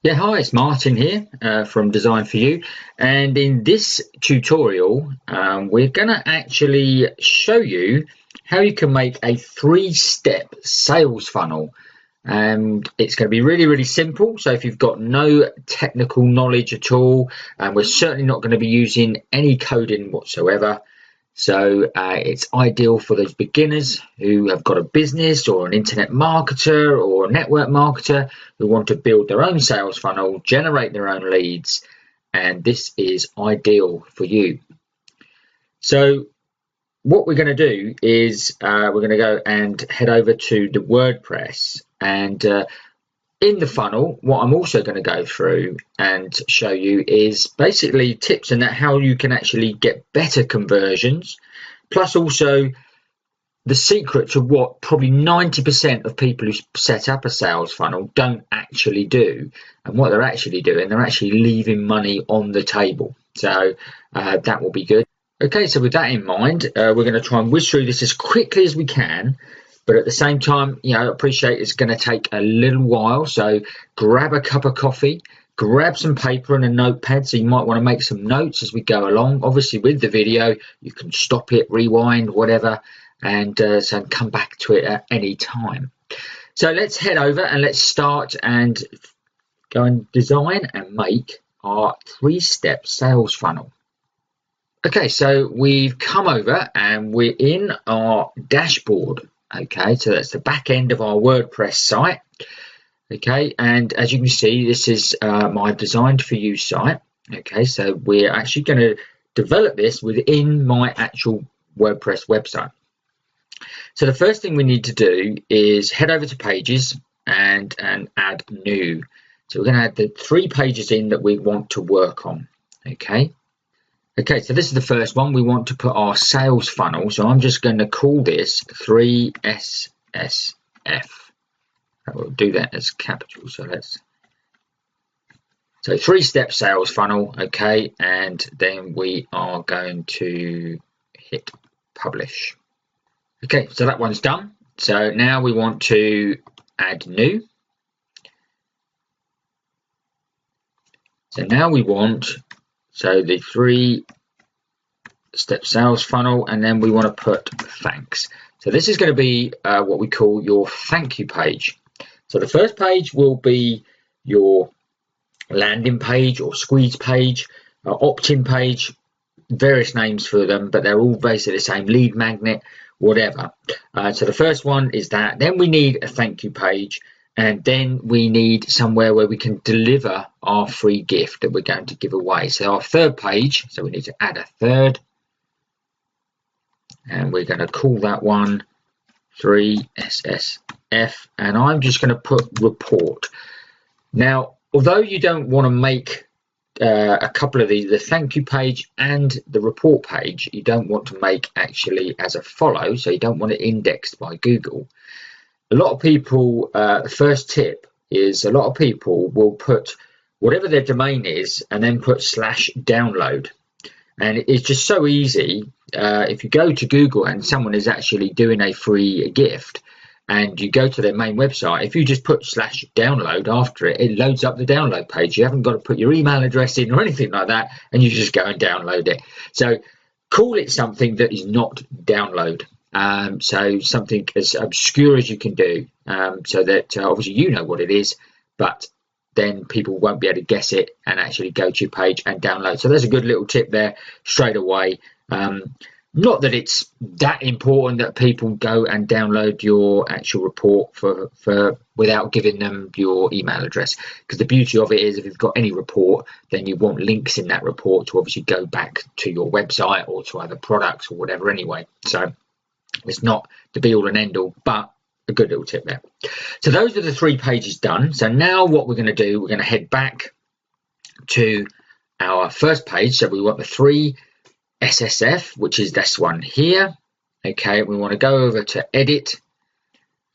Yeah, hi, it's Martin here from Design for You, and in this tutorial we're going to actually show you how you can make a three-step sales funnel, and it's going to be really simple. So if you've got no technical knowledge at all, and we're certainly not going to be using any coding whatsoever, so it's ideal for those beginners who have got a business or an internet marketer or a network marketer who want to build their own sales funnel, generate their own leads, and this is ideal for you. So what we're going to do is we're going to go and head over to the WordPress, and in the funnel, what I'm also going to go through and show you is basically tips and how you can actually get better conversions, plus also the secret to what probably 90% of people who set up a sales funnel don't actually do. And what they're actually doing, they're actually leaving money on the table. So that will be good. Okay, so with that in mind, we're going to try and whiz through this as quickly as we can. But at the same time, I appreciate it's going to take a little while. So grab a cup of coffee, grab some paper and a notepad. So you might want to make some notes as we go along. Obviously, with the video, you can stop it, rewind, whatever, and so come back to it at any time. So let's head over and let's start and go and design and make our three-step sales funnel. Okay, so we've come over and we're in our dashboard. Okay, so that's the back end of our WordPress site. Okay, and as you can see, this is my Designed for You site. Okay, so we're actually going to develop this within my actual WordPress website. So the first thing we need to do is head over to Pages and add New. So we're going to add the 3 pages in that we want to work on. Okay, so this is the first one. We want to put our sales funnel. So I'm just going to call this 3SSF. We'll do that as capital. So 3-step sales funnel. Okay, and then we are going to hit publish. Okay, so that one's done. So now we want to add new. So now we want the 3-step sales funnel, and then we want to put thanks. So this is going to be what we call your thank you page. So the first page will be your landing page or squeeze page, opt-in page, various names for them, but they're all basically the same, lead magnet, whatever. So the first one is that. Then we need a thank you page. And then we need somewhere where we can deliver our free gift that we're going to give away. So our third page, so we need to add a third. And we're going to call that one 3SSF. And I'm just going to put report. Now, although you don't want to make a couple of these, the thank you page and the report page, you don't want to make actually as a follow. So you don't want it indexed by Google. A lot of people, the first tip is a lot of people will put whatever their domain is and then put /download. And it's just so easy. If you go to Google and someone is actually doing a free gift and you go to their main website, if you just put /download after it, it loads up the download page. You haven't got to put your email address in or anything like that, and you just go and download it. So call it something that is not download. So something as obscure as you can do, so that obviously you know what it is, but then people won't be able to guess it and actually go to your page and download. So there's a good little tip there straight away. Not that it's that important that people go and download your actual report for without giving them your email address, because the beauty of it is if you've got any report, then you want links in that report to obviously go back to your website or to other products or whatever anyway. So it's not the be all and end all, but a good little tip there. So those are the 3 pages done. So now what we're going to do, we're going to head back to our first page. So we want the 3SSF, which is this one here. Okay, we want to go over to edit.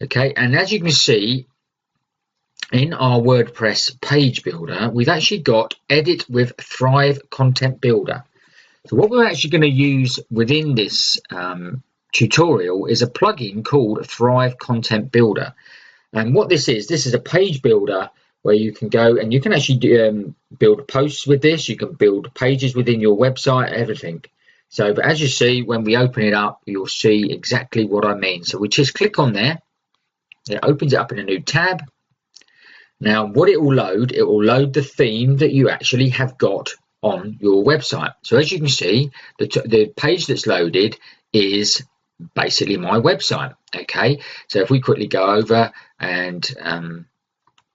Okay, and as you can see in our WordPress page builder, we've actually got edit with Thrive Content Builder. So what we're actually going to use within this tutorial is a plugin called Thrive Content Builder. And what this is a page builder where you can go and you can actually build posts with this. You can build pages within your website, everything. So, but as you see, when we open it up, you'll see exactly what I mean. So we just click on there. It opens it up in a new tab. Now, what it will load the theme that you actually have got on your website. So as you can see, the page that's loaded is basically my website. Okay, so if we quickly go over and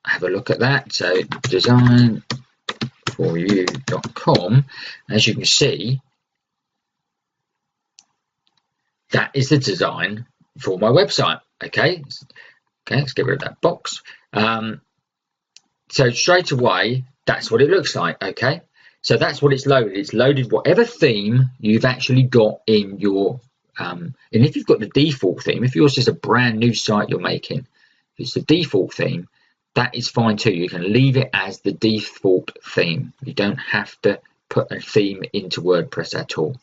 have a look at that, so designforyou.com, as you can see, that is the design for my website. Okay, let's get rid of that box. So straight away, that's what it looks like. Okay, so that's what it's loaded. It's loaded whatever theme you've actually got in your and if you've got the default theme, if yours is a brand new site you're making, if it's the default theme, that is fine too. You can leave it as the default theme. You don't have to put a theme into WordPress at all.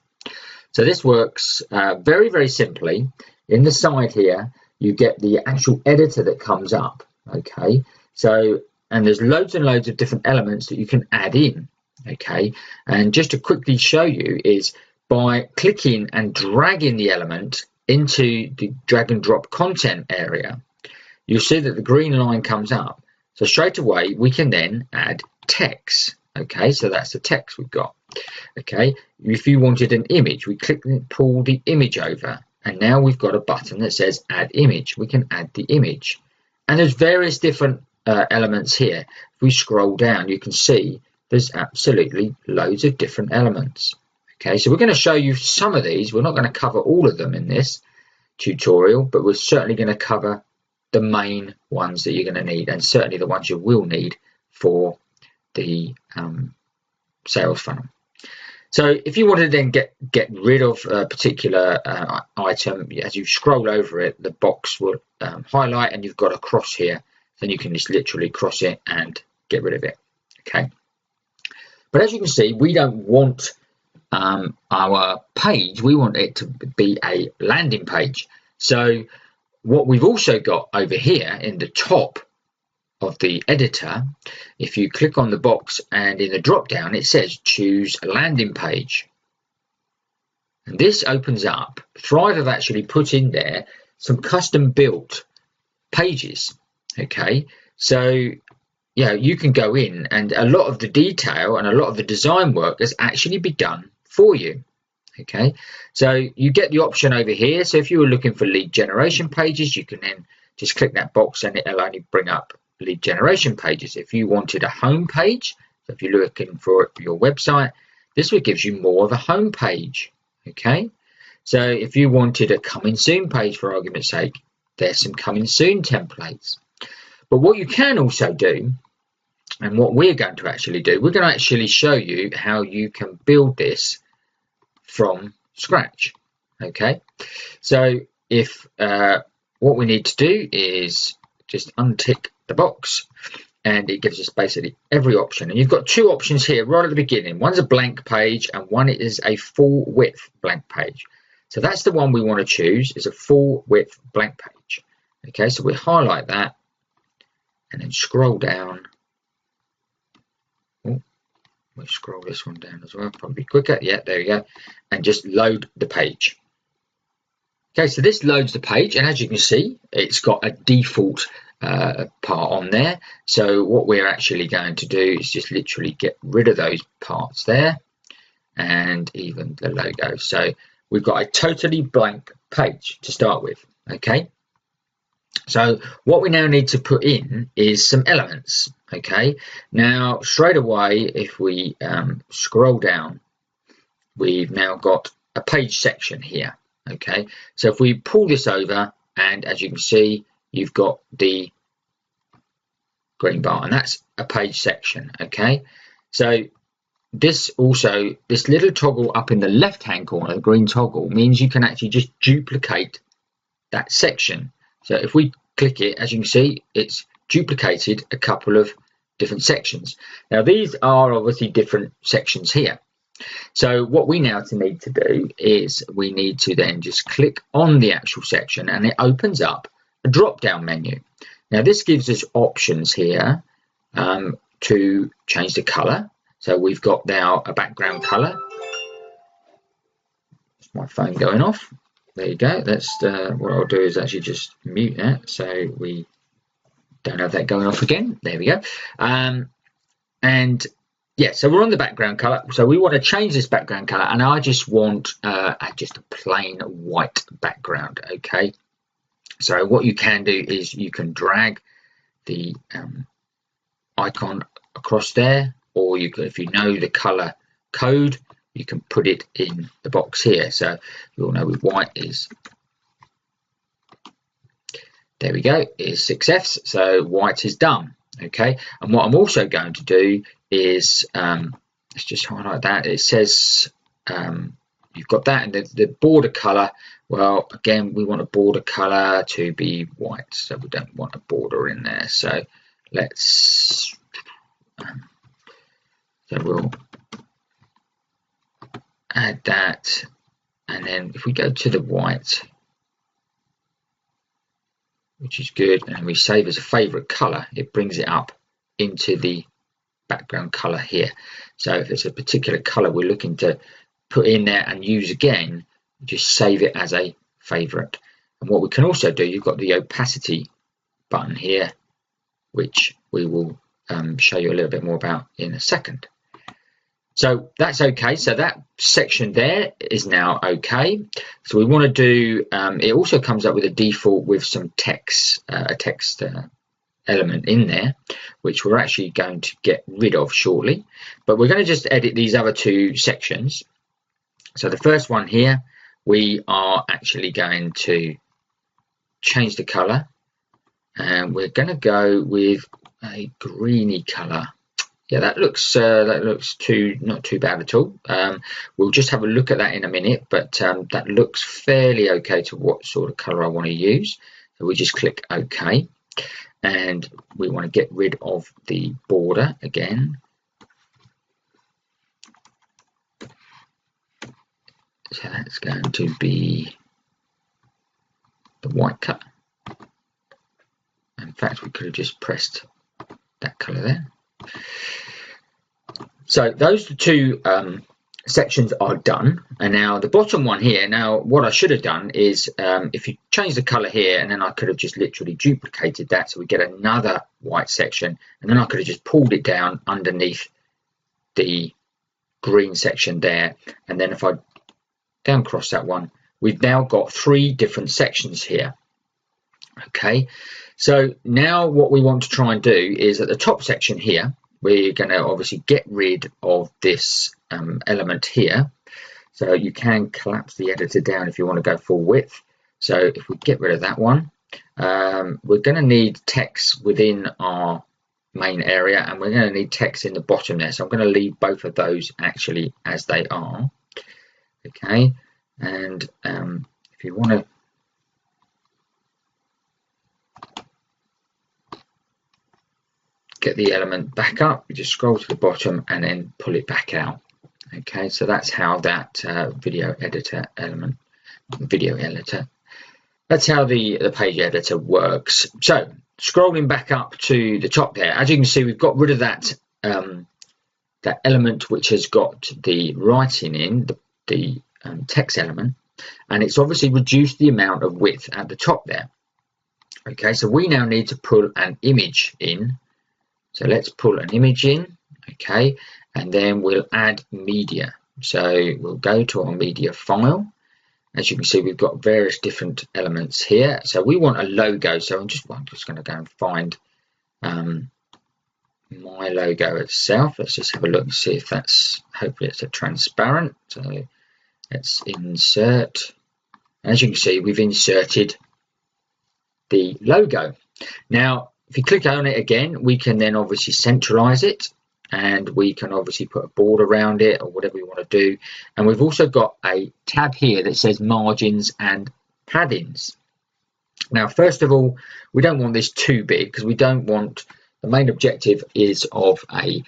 So this works very, very simply. In the side here, you get the actual editor that comes up. Okay, so and there's loads and loads of different elements that you can add in. Okay, and just to quickly show you is by clicking and dragging the element into the drag and drop content area, you'll see that the green line comes up. So straight away, we can then add text. Okay, so that's the text we've got. Okay, if you wanted an image, we click and pull the image over, and now we've got a button that says add image. We can add the image, and there's various different elements here. If we scroll down, you can see there's absolutely loads of different elements. Okay, so we're going to show you some of these. We're not going to cover all of them in this tutorial, but we're certainly going to cover the main ones that you're going to need, and certainly the ones you will need for the sales funnel. So if you want to then get rid of a particular item, as you scroll over it, the box will highlight, and you've got a cross here. Then you can just literally cross it and get rid of it. Okay, but as you can see, we don't want our page, we want it to be a landing page. So what we've also got over here in the top of the editor, if you click on the box and in the drop down it says choose a landing page, and this opens up. Thrive have actually put in there some custom built pages. Okay, so yeah, you can go in and a lot of the detail and a lot of the design work has actually been done for you. Okay, so you get the option over here. So if you were looking for lead generation pages, you can then just click that box and it'll only bring up lead generation pages. If you wanted a home page, so if you're looking for your website, this will give you more of a home page. Okay, so if you wanted a coming soon page, for argument's sake, there's some coming soon templates. But what you can also do, and what we're going to actually do, we're going to actually show you how you can build this from scratch. Okay, so if what we need to do is just untick the box, and it gives us basically every option. And you've got two options here right at the beginning. One's a blank page and one is a full width blank page. So that's the one we want to choose, is a full width blank page. Okay, so we highlight that and then scroll down. Oh, we'll scroll this one down as well, probably quicker. Yeah, there you go. And just load the page. Okay, so this loads the page, and as you can see, it's got a default part on there. So what we're actually going to do is just literally get rid of those parts there, and even the logo. So we've got a totally blank page to start with. Okay, so what we now need to put in is some elements. Okay, now straight away, if we scroll down, we've now got a page section here. Okay, so if we pull this over, and as you can see, you've got the green bar, and that's a page section. Okay, so this little toggle up in the left hand corner, the green toggle, means you can actually just duplicate that section. So if we click it, as you can see, it's duplicated a couple of different sections. Now these are obviously different sections here. So what we now need to do is we need to then just click on the actual section, and it opens up a drop down menu. Now this gives us options here to change the color. So we've got now a background color. It's my phone going off. There you go. That's what I'll do is actually just mute that so we don't have that going off again. There we go. And yeah, so we're on the background color. So we want to change this background color, and I just want just a plain white background. Okay. So what you can do is you can drag the icon across there, or you can, if you know the color code, you can put it in the box here. So you all know with white is, there we go, is 6Fs. So white is done. Okay. And what I'm also going to do is let's just highlight that. It says you've got that, and the border color. Well, again, we want a border color to be white, so we don't want a border in there. So let's so we'll add that, and then if we go to the white, which is good, and we save as a favorite color, it brings it up into the background color here. So if it's a particular color we're looking to put in there and use again, just save it as a favorite. And what we can also do, you've got the opacity button here, which we will show you a little bit more about in a second. So that's okay. So that section there is now okay. So we want to do, it also comes up with a default with some text, a text element in there, which we're actually going to get rid of shortly. But we're going to just edit these other two sections. So the first one here, we are actually going to change the color, and we're going to go with a greeny color. Yeah, that looks not too bad at all. We'll just have a look at that in a minute, but that looks fairly okay to what sort of color I want to use. So we just click OK, and we want to get rid of the border again. So that's going to be the white color. In fact, we could have just pressed that color there. So those two sections are done, and now the bottom one here. Now what I should have done is if you change the color here, and then I could have just literally duplicated that, so we get another white section, and then I could have just pulled it down underneath the green section there, and then if I down cross that one, we've now got three different sections here. Okay, so now what we want to try and do is at the top section here, we're going to obviously get rid of this element here. So you can collapse the editor down if you want to go full width. So if we get rid of that one, we're going to need text within our main area, and we're going to need text in the bottom there. So I'm going to leave both of those actually as they are. Okay, and if you want to get the element back up, you just scroll to the bottom and then pull it back out. Okay, so that's how that video editor, that's how the page editor works. So scrolling back up to the top there, as you can see, we've got rid of that that element which has got the writing in, the text element, and it's obviously reduced the amount of width at the top there. Okay, so we now need to pull an image in. So let's pull an image in, okay, and then we'll add media. So we'll go to our media file. As you can see, we've got various different elements here. So we want a logo. So I'm just going to go and find my logo itself. Let's just have a look and see if that's, hopefully it's a transparent. So let's insert. As you can see, we've inserted the logo. Now, if you click on it again, we can then obviously centralize it, and we can obviously put a border around it or whatever we want to do. And we've also got a tab here that says margins and paddings. Now, first of all, we don't want this too big, because we don't want, the main objective is of a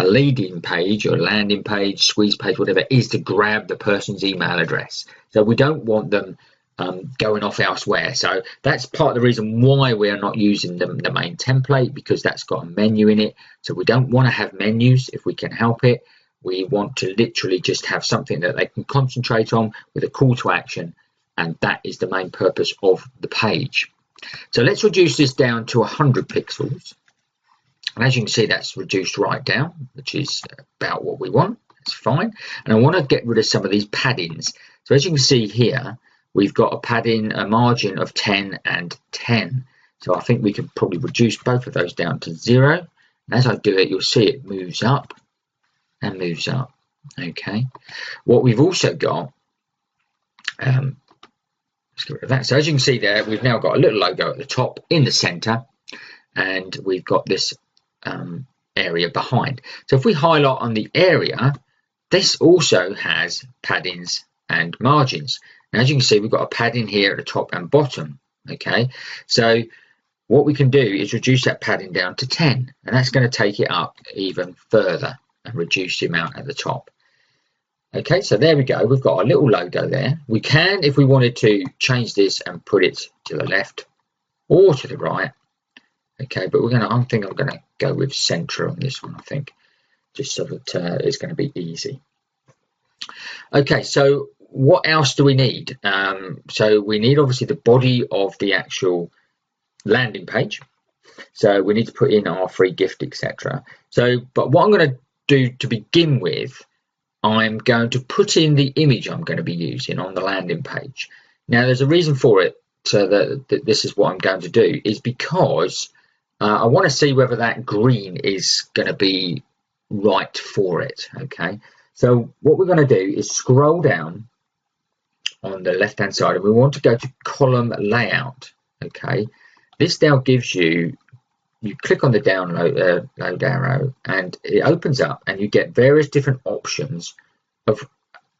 leading page or landing page, squeeze page, whatever, is to grab the person's email address. So we don't want them going off elsewhere. So that's part of the reason why we are not using the main template, because that's got a menu in it. So we don't want to have menus if we can help it. We want to literally just have something that they can concentrate on with a call to action, and that is the main purpose of the page. So let's reduce this down to 100 pixels. And as you can see, that's reduced right down, which is about what we want. That's fine. And I want to get rid of some of these paddings. So as you can see here, we've got a padding, a margin of 10 and 10. So I think we can probably reduce both of those down to 0. And as I do it, you'll see it moves up and moves up. Okay. What we've also got, let's get rid of that. So as you can see there, we've now got a little logo at the top in the center, and we've got this area behind. So if we highlight on the area, this also has paddings and margins. Now, as you can see, we've got a padding here at the top and bottom. Okay, so what we can do is reduce that padding down to 10, and that's going to take it up even further and reduce the amount at the top. Okay, so there we go. We've got our little logo there. We can, if we wanted to, change this and put it to the left or to the right. Okay, but I think I'm gonna go with center on this one, I think, just so that it's going to be easy. Okay, so what else do we need? So we need obviously the body of the actual landing page. So we need to put in our free gift, etc. So, but what I'm going to do to begin with, I'm going to put in the image I'm going to be using on the landing page. Now, there's a reason for it. So that this is what I'm going to do, is because I want to see whether that green is going to be right for it. Okay, so what we're going to do is scroll down on the left hand side, and we want to go to column layout. Okay, this now gives you click on the download load arrow, and it opens up, and you get various different options of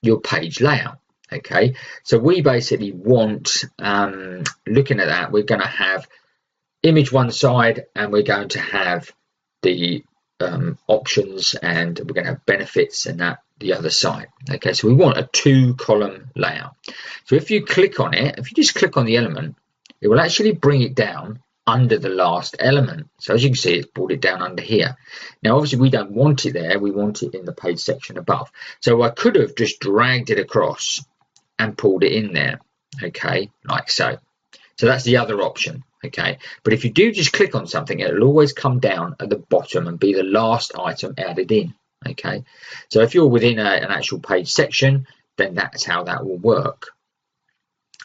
your page layout. Okay, so we basically want, looking at that, we're going to have image one side, and we're going to have the options, and we're going to have benefits and that the other side. Okay, so we want a 2-column layout. So if you click on it, if you just click on the element, it will actually bring it down under the last element. So as you can see, it's brought it down under here. Now obviously we don't want it there, we want it in the page section above. So I could have just dragged it across and pulled it in there, okay, like so. So that's the other option. Okay, but if you do just click on something, it'll always come down at the bottom and be the last item added in. Okay, so if you're within an actual page section, then that's how that will work.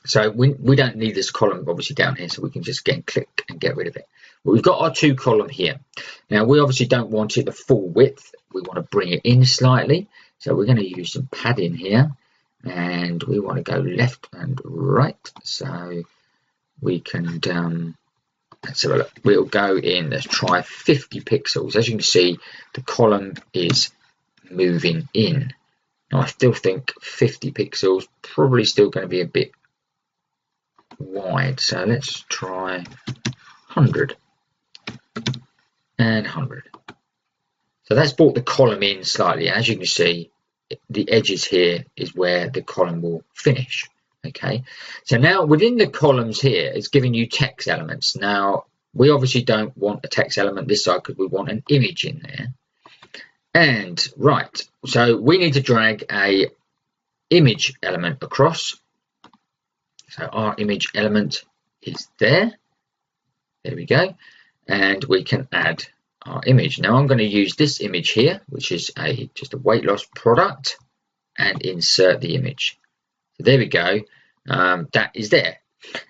So we don't need this column obviously down here, so we can just click and get rid of it. But we've got our 2-column here. Now we obviously don't want it the full width, we want to bring it in slightly. So we're going to use some padding here, and we want to go left and right. So we can let's have a look. We'll go in, let's try 50 pixels. As you can see, the column is moving in. Now I still think 50 pixels probably still going to be a bit wide, so let's try 100 and 100. So that's brought the column in slightly. As you can see, the edges here is where the column will finish. Okay, so now within the columns here, it's giving you text elements. Now we obviously don't want a text element this side because we want an image in there. And right, so we need to drag a image element across. So our image element is there. There we go, and we can add our image. Now I'm going to use this image here, which is just a weight loss product, and insert the image. So there we go. That is there,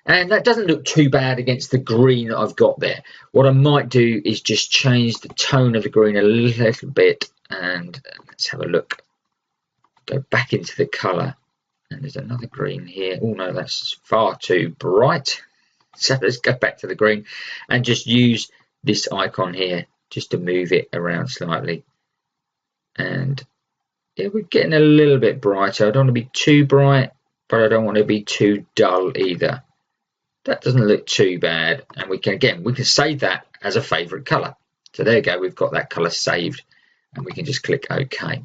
and that doesn't look too bad against the green that I've got there. What I might do is just change the tone of the green a little bit, and let's have a look. Go back into the color, and there's another green here. Oh no, that's far too bright. So let's go back to the green and just use this icon here just to move it around slightly. And yeah, we're getting a little bit brighter. I don't want to be too bright, but I don't want to be too dull either. That doesn't look too bad, and we can save that as a favorite color. So there you go, we've got that color saved, and we can just click OK.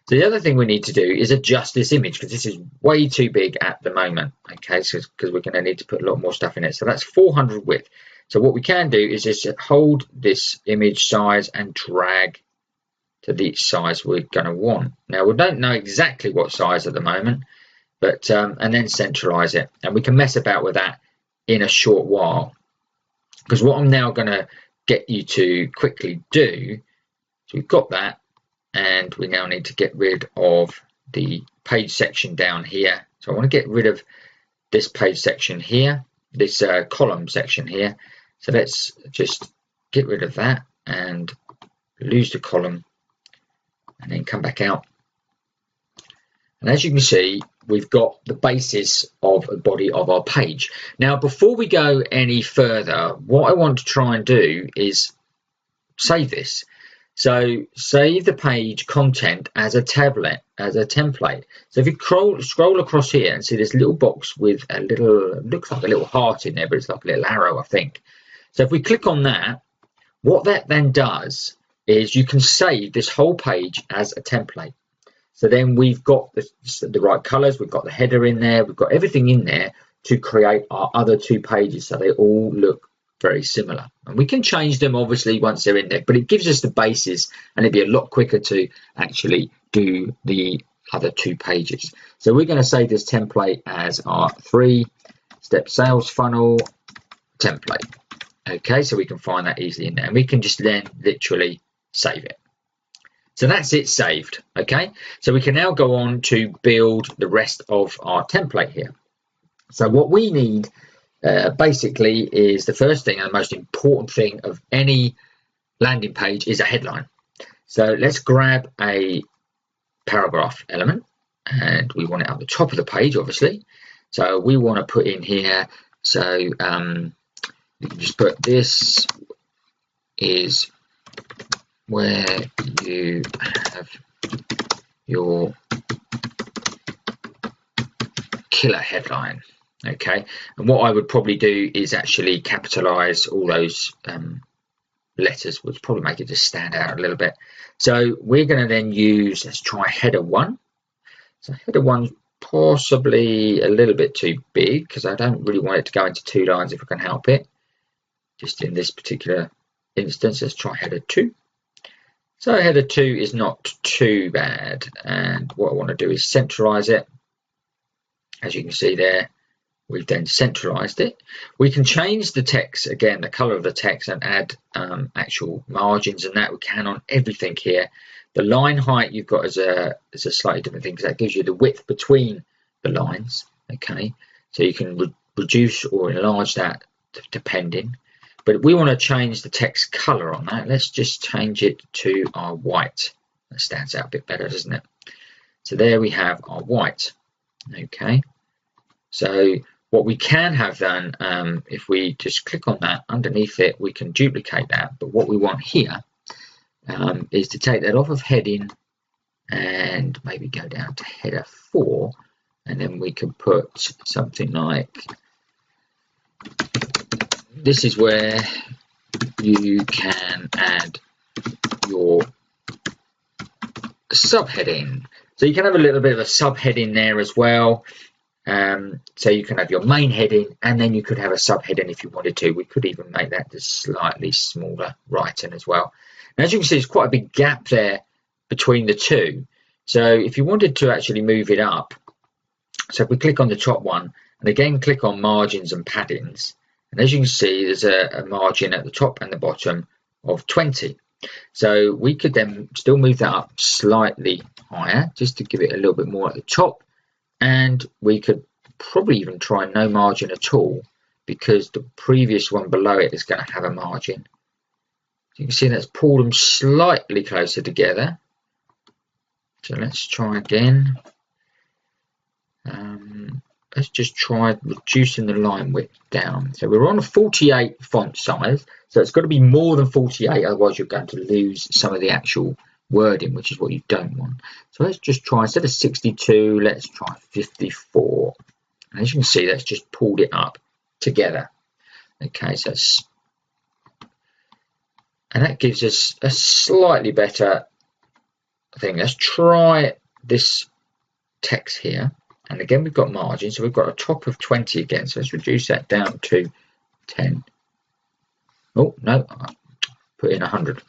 So the other thing we need to do is adjust this image because this is way too big at the moment. Okay, so because we're going to need to put a lot more stuff in it. So that's 400 width. So what we can do is just hold this image size and drag to the size we're going to want. Now we don't know exactly what size at the moment, but and then centralize it, and we can mess about with that in a short while. Because what I'm now going to get you to quickly do, so we've got that, and we now need to get rid of the page section down here. So I want to get rid of this page section here, this column section here. So let's just get rid of that and lose the column, and then come back out. And as you can see, we've got the basis of the body of our page. Now, before we go any further, what I want to try and do is save this. So save the page content as a tablet, as a template. So if you scroll across here and see this little box with a little, looks like a little heart in there, but it's like a little arrow, I think. So if we click on that, what that then does is you can save this whole page as a template. So then we've got the right colors, we've got the header in there, we've got everything in there to create our other two pages so they all look very similar. And we can change them obviously once they're in there, but it gives us the basis, and it'd be a lot quicker to actually do the other two pages. So we're going to save this template as our 3-step sales funnel template. Okay, so we can find that easily in there, and we can just then literally save it. So that's it saved. Okay, so we can now go on to build the rest of our template here. So what we need basically is the first thing and the most important thing of any landing page is a headline. So let's grab a paragraph element, and we want it at the top of the page, obviously. So we want to put in here, so you can just put, this is where you have your killer headline. Okay, and what I would probably do is actually capitalize all those letters, which probably make it just stand out a little bit. So we're going to then use, let's try header 1. So header 1's possibly a little bit too big because I don't really want it to go into 2 lines if I can help it. Just in this particular instance, let's try header 2. So header 2 is not too bad, and what I want to do is centralize it. As you can see there, we've then centralized it. We can change the text, again, the color of the text, and add actual margins, and that we can on everything here. The line height you've got is a slightly different thing because that gives you the width between the lines. Okay, so you can reduce or enlarge that depending. But we want to change the text color on that. Let's just change it to our white. That stands out a bit better, doesn't it? So there we have our white. Okay, so what we can have done, if we just click on that underneath it, we can duplicate that. But what we want here is to take that off of heading and maybe go down to header 4, and then we can put something like, this is where you can add your subheading. So you can have a little bit of a subheading there as well. So you can have your main heading, and then you could have a subheading if you wanted to. We could even make that just slightly smaller writing as well. And as you can see, there's quite a big gap there between the two. So if you wanted to actually move it up, so if we click on the top one, and again click on margins and paddings, and as you can see, there's a margin at the top and the bottom of 20. So we could then still move that up slightly higher, just to give it a little bit more at the top. And we could probably even try no margin at all, because the previous one below it is going to have a margin. You can see that's pulled them slightly closer together. So let's try again. Let's just try reducing the line width down. So we're on a 48 font size, so it's got to be more than 48, otherwise you're going to lose some of the actual wording, which is what you don't want. So let's just try, instead of 62, let's try 54. And as you can see, that's just pulled it up together. Okay, so and that gives us a slightly better thing. Let's try this text here, and again we've got margin, so we've got a top of 20 again, so let's reduce that down to 10. Oh no, I put in 100.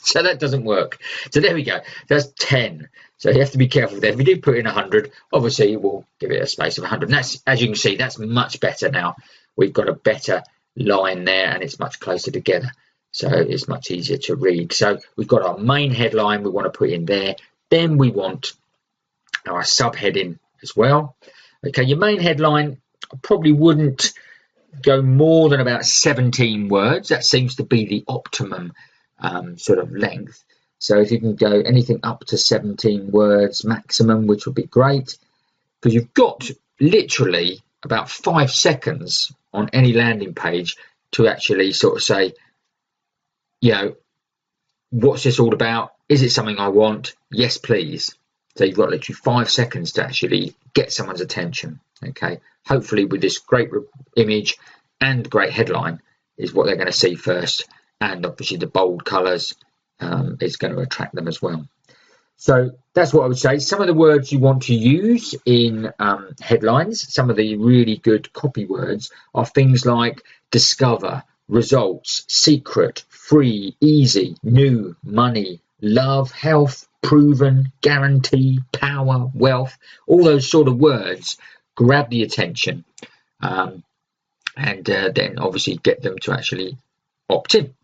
So that doesn't work. So there we go. That's 10. So you have to be careful there. If you do put in 100, obviously we'll give it a space of 100. And that's, as you can see, that's much better now. We've got a better line there, and it's much closer together. So it's much easier to read. So we've got our main headline we want to put in there. Then we want our subheading as well. Okay, your main headline probably wouldn't go more than about 17 words. That seems to be the optimum sort of length. So if you can go anything up to 17 words maximum, which would be great, because you've got literally about 5 seconds on any landing page to actually sort of say, you know, what's this all about? Is it something I want? Yes, please. So you've got literally 5 seconds to actually get someone's attention. Okay, hopefully with this great image and great headline is what they're going to see first, and obviously the bold colours is going to attract them as well. So that's what I would say. Some of the words you want to use in headlines, some of the really good copy words are things like discover, results, secret, free, easy, new, money, love, health, proven, guarantee, power, wealth. All those sort of words grab the attention and then obviously get them to actually opt in.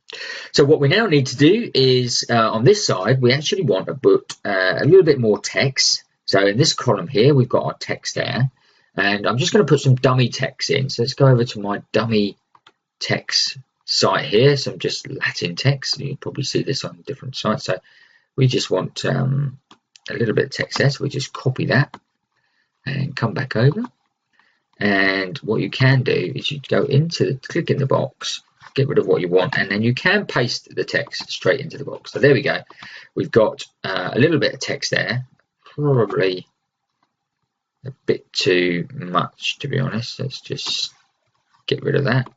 So what we now need to do is on this side we actually want to put a little bit more text. So in this column here we've got our text there, and I'm just going to put some dummy text in. So let's go over to my dummy text site here, some just Latin text. You can probably see this on different sites. So we just want a little bit of text there, so we just copy that and come back over. And what you can do is you go into click in the box, get rid of what you want, and then you can paste the text straight into the box. So there we go. We've got a little bit of text there, probably a bit too much to be honest. Let's just get rid of that.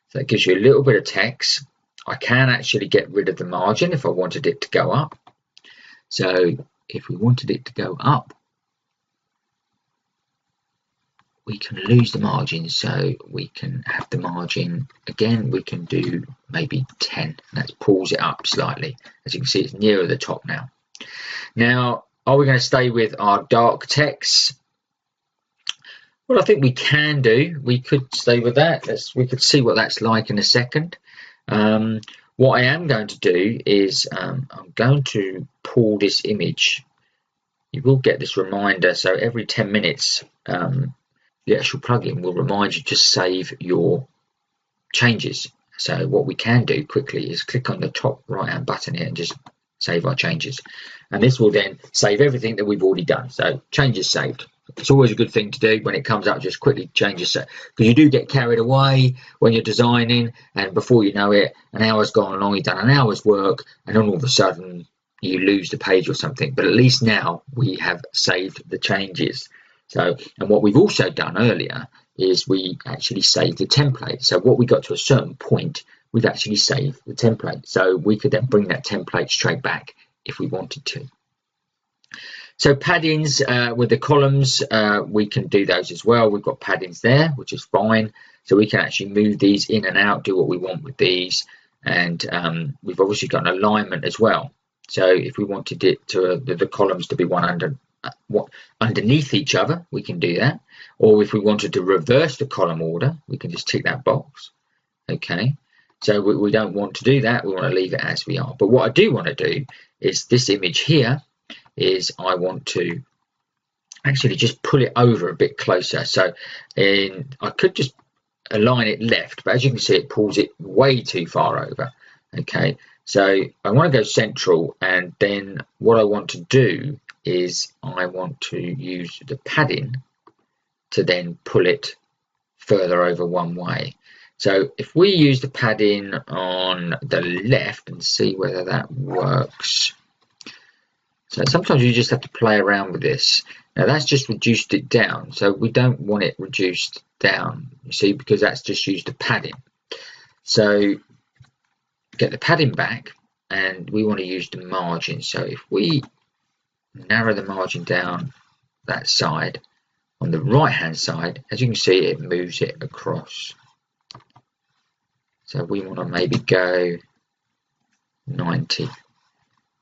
So that gives you a little bit of text. I can actually get rid of the margin if I wanted it to go up. So if we wanted it to go up, we can lose the margin, so we can have the margin again. We can do maybe 10. That pulls it up slightly. As you can see, it's nearer the top now. Now, are we going to stay with our dark text? Well, I think we can do. We could stay with that. We could see what that's like in a second. What I am going to do is I'm going to pull this image. You will get this reminder. So every 10 minutes, the actual plugin will remind you to save your changes. So what we can do quickly is click on the top right hand button here and just save our changes, and this will then save everything that we've already done. So changes saved. It's always a good thing to do when it comes up. Just quickly changes, because you do get carried away when you're designing, and before you know it, an hour's gone along, you've done an hour's work, and then all of a sudden you lose the page or something. But at least now we have saved the changes. So, and what we've also done earlier is we actually saved the template. So what we got to a certain point, we've actually saved the template. So we could then bring that template straight back if we wanted to. So paddings with the columns, we can do those as well. We've got paddings there, which is fine. So we can actually move these in and out, do what we want with these. And we've obviously got an alignment as well. So if we wanted it to the columns to be underneath each other, we can do that. Or if we wanted to reverse the column order, we can just tick that box. Okay, so we don't want to do that. We want to leave it as we are. But what I do want to do is this image here is I want to actually just pull it over a bit closer. So I could just align it left, but as you can see, it pulls it way too far over. Okay, so I want to go central, and then what I want to do is I want to use the padding to then pull it further over one way. So if we use the padding on the left and see whether that works. So sometimes you just have to play around with this. Now that's just reduced it down, so we don't want it reduced down, you see, because that's just used the padding. So get the padding back, and we want to use the margin. So if we narrow the margin down that side. On the right hand side, as you can see, it moves it across. So we want to maybe go 90.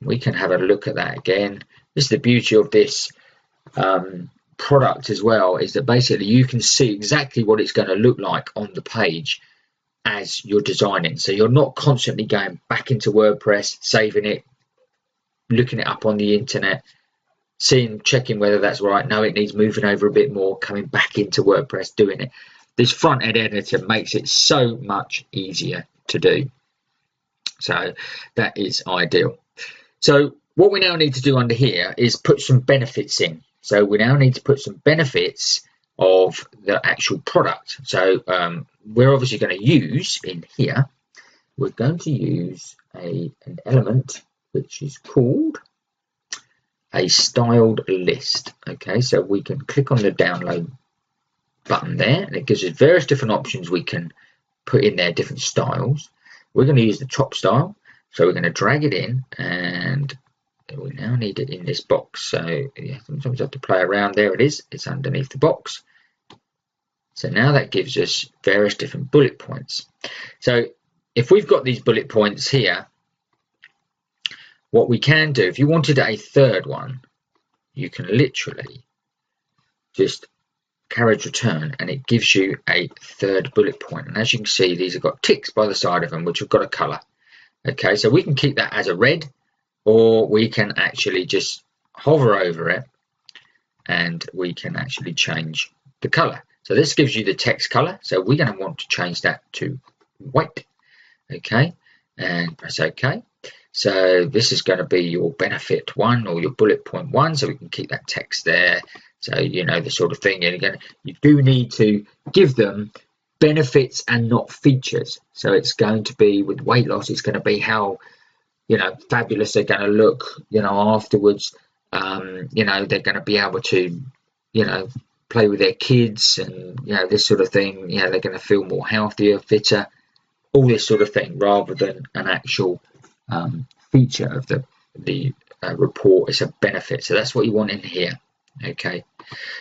We can have a look at that again. This is the beauty of this product as well, is that basically you can see exactly what it's going to look like on the page as you're designing. So you're not constantly going back into WordPress, saving it, looking it up on the internet, checking whether that's right. No, it needs moving over a bit more, coming back into WordPress, doing it. This front end editor makes it so much easier to do. So that is ideal. So what we now need to do under here is put some benefits in. So we now need to put some benefits of the actual product. So we're obviously going to use in here, we're going to use an element which is called a styled list. Okay, so we can click on the download button there, and it gives us various different options we can put in there, different styles. We're going to use the top style, so we're going to drag it in, and we now need it in this box. So yeah, sometimes you have to play around. There it is, it's underneath the box. So now that gives us various different bullet points. So if we've got these bullet points here, what we can do, if you wanted a third one, you can literally just carriage return, and it gives you a third bullet point. And as you can see, these have got ticks by the side of them, which have got a color. Okay, so we can keep that as a red, or we can actually just hover over it and we can actually change the color. So this gives you the text color. So we're going to want to change that to white. Okay, and press OK. So this is going to be your benefit one, or your bullet point one, so we can keep that text there. So you know the sort of thing. And again, you do need to give them benefits and not features. So it's going to be, with weight loss, it's going to be how, you know, fabulous they're going to look, you know, afterwards. You know, they're going to be able to, you know, play with their kids, and you know, this sort of thing. You know, they're going to feel more healthier, fitter, all this sort of thing, rather than an actual feature of the report. Is a benefit. So that's what you want in here. Okay,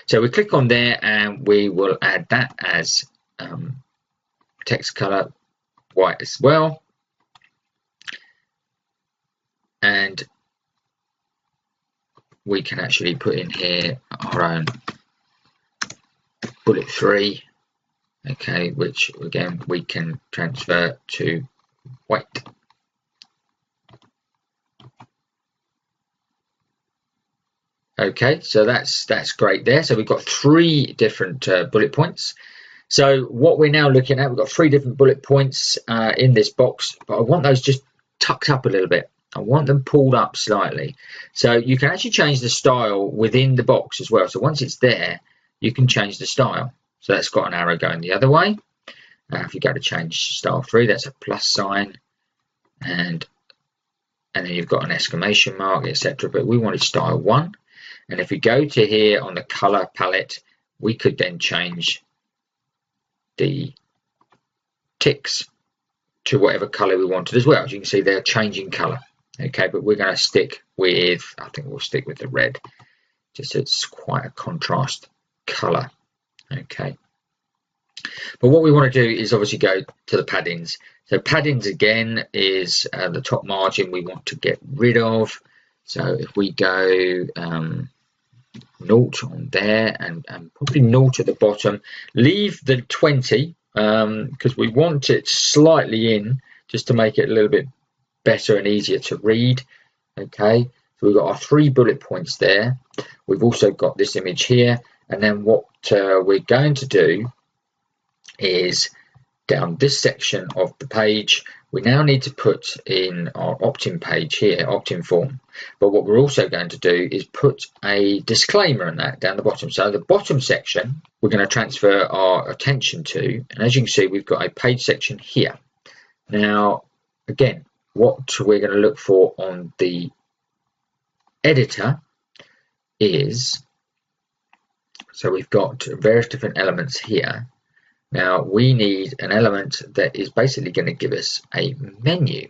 so we click on there, and we will add that as text color white as well. And we can actually put in here our own bullet 3, okay, which again we can transfer to white. Okay, so that's great there. So we've got 3 different bullet points. So what we're now looking at, we've got 3 different bullet points in this box, but I want those just tucked up a little bit. I want them pulled up slightly. So you can actually change the style within the box as well. So once it's there, you can change the style. So that's got an arrow going the other way. If you go to change style 3, that's a plus sign, and then you've got an exclamation mark, etc. But we wanted style 1. And if we go to here on the color palette, we could then change the ticks to whatever color we wanted as well. As you can see, they're changing color. Okay, but we're going to stick with, I think we'll stick with the red, just so it's quite a contrast color. Okay, but what we want to do is obviously go to the paddings. So paddings again is the top margin we want to get rid of. So if we go 0 on there, and probably 0 at the bottom, leave the 20 because we want it slightly in, just to make it a little bit better and easier to read. Okay, so we've got our 3 bullet points there. We've also got this image here, and then what we're going to do is down this section of the page, we now need to put in our opt-in page here, opt-in form. But what we're also going to do is put a disclaimer in that down the bottom. So the bottom section, we're going to transfer our attention to, and as you can see, we've got a page section here. Now, again, what we're going to look for on the editor is, so we've got various different elements here. Now we need an element that is basically going to give us a menu.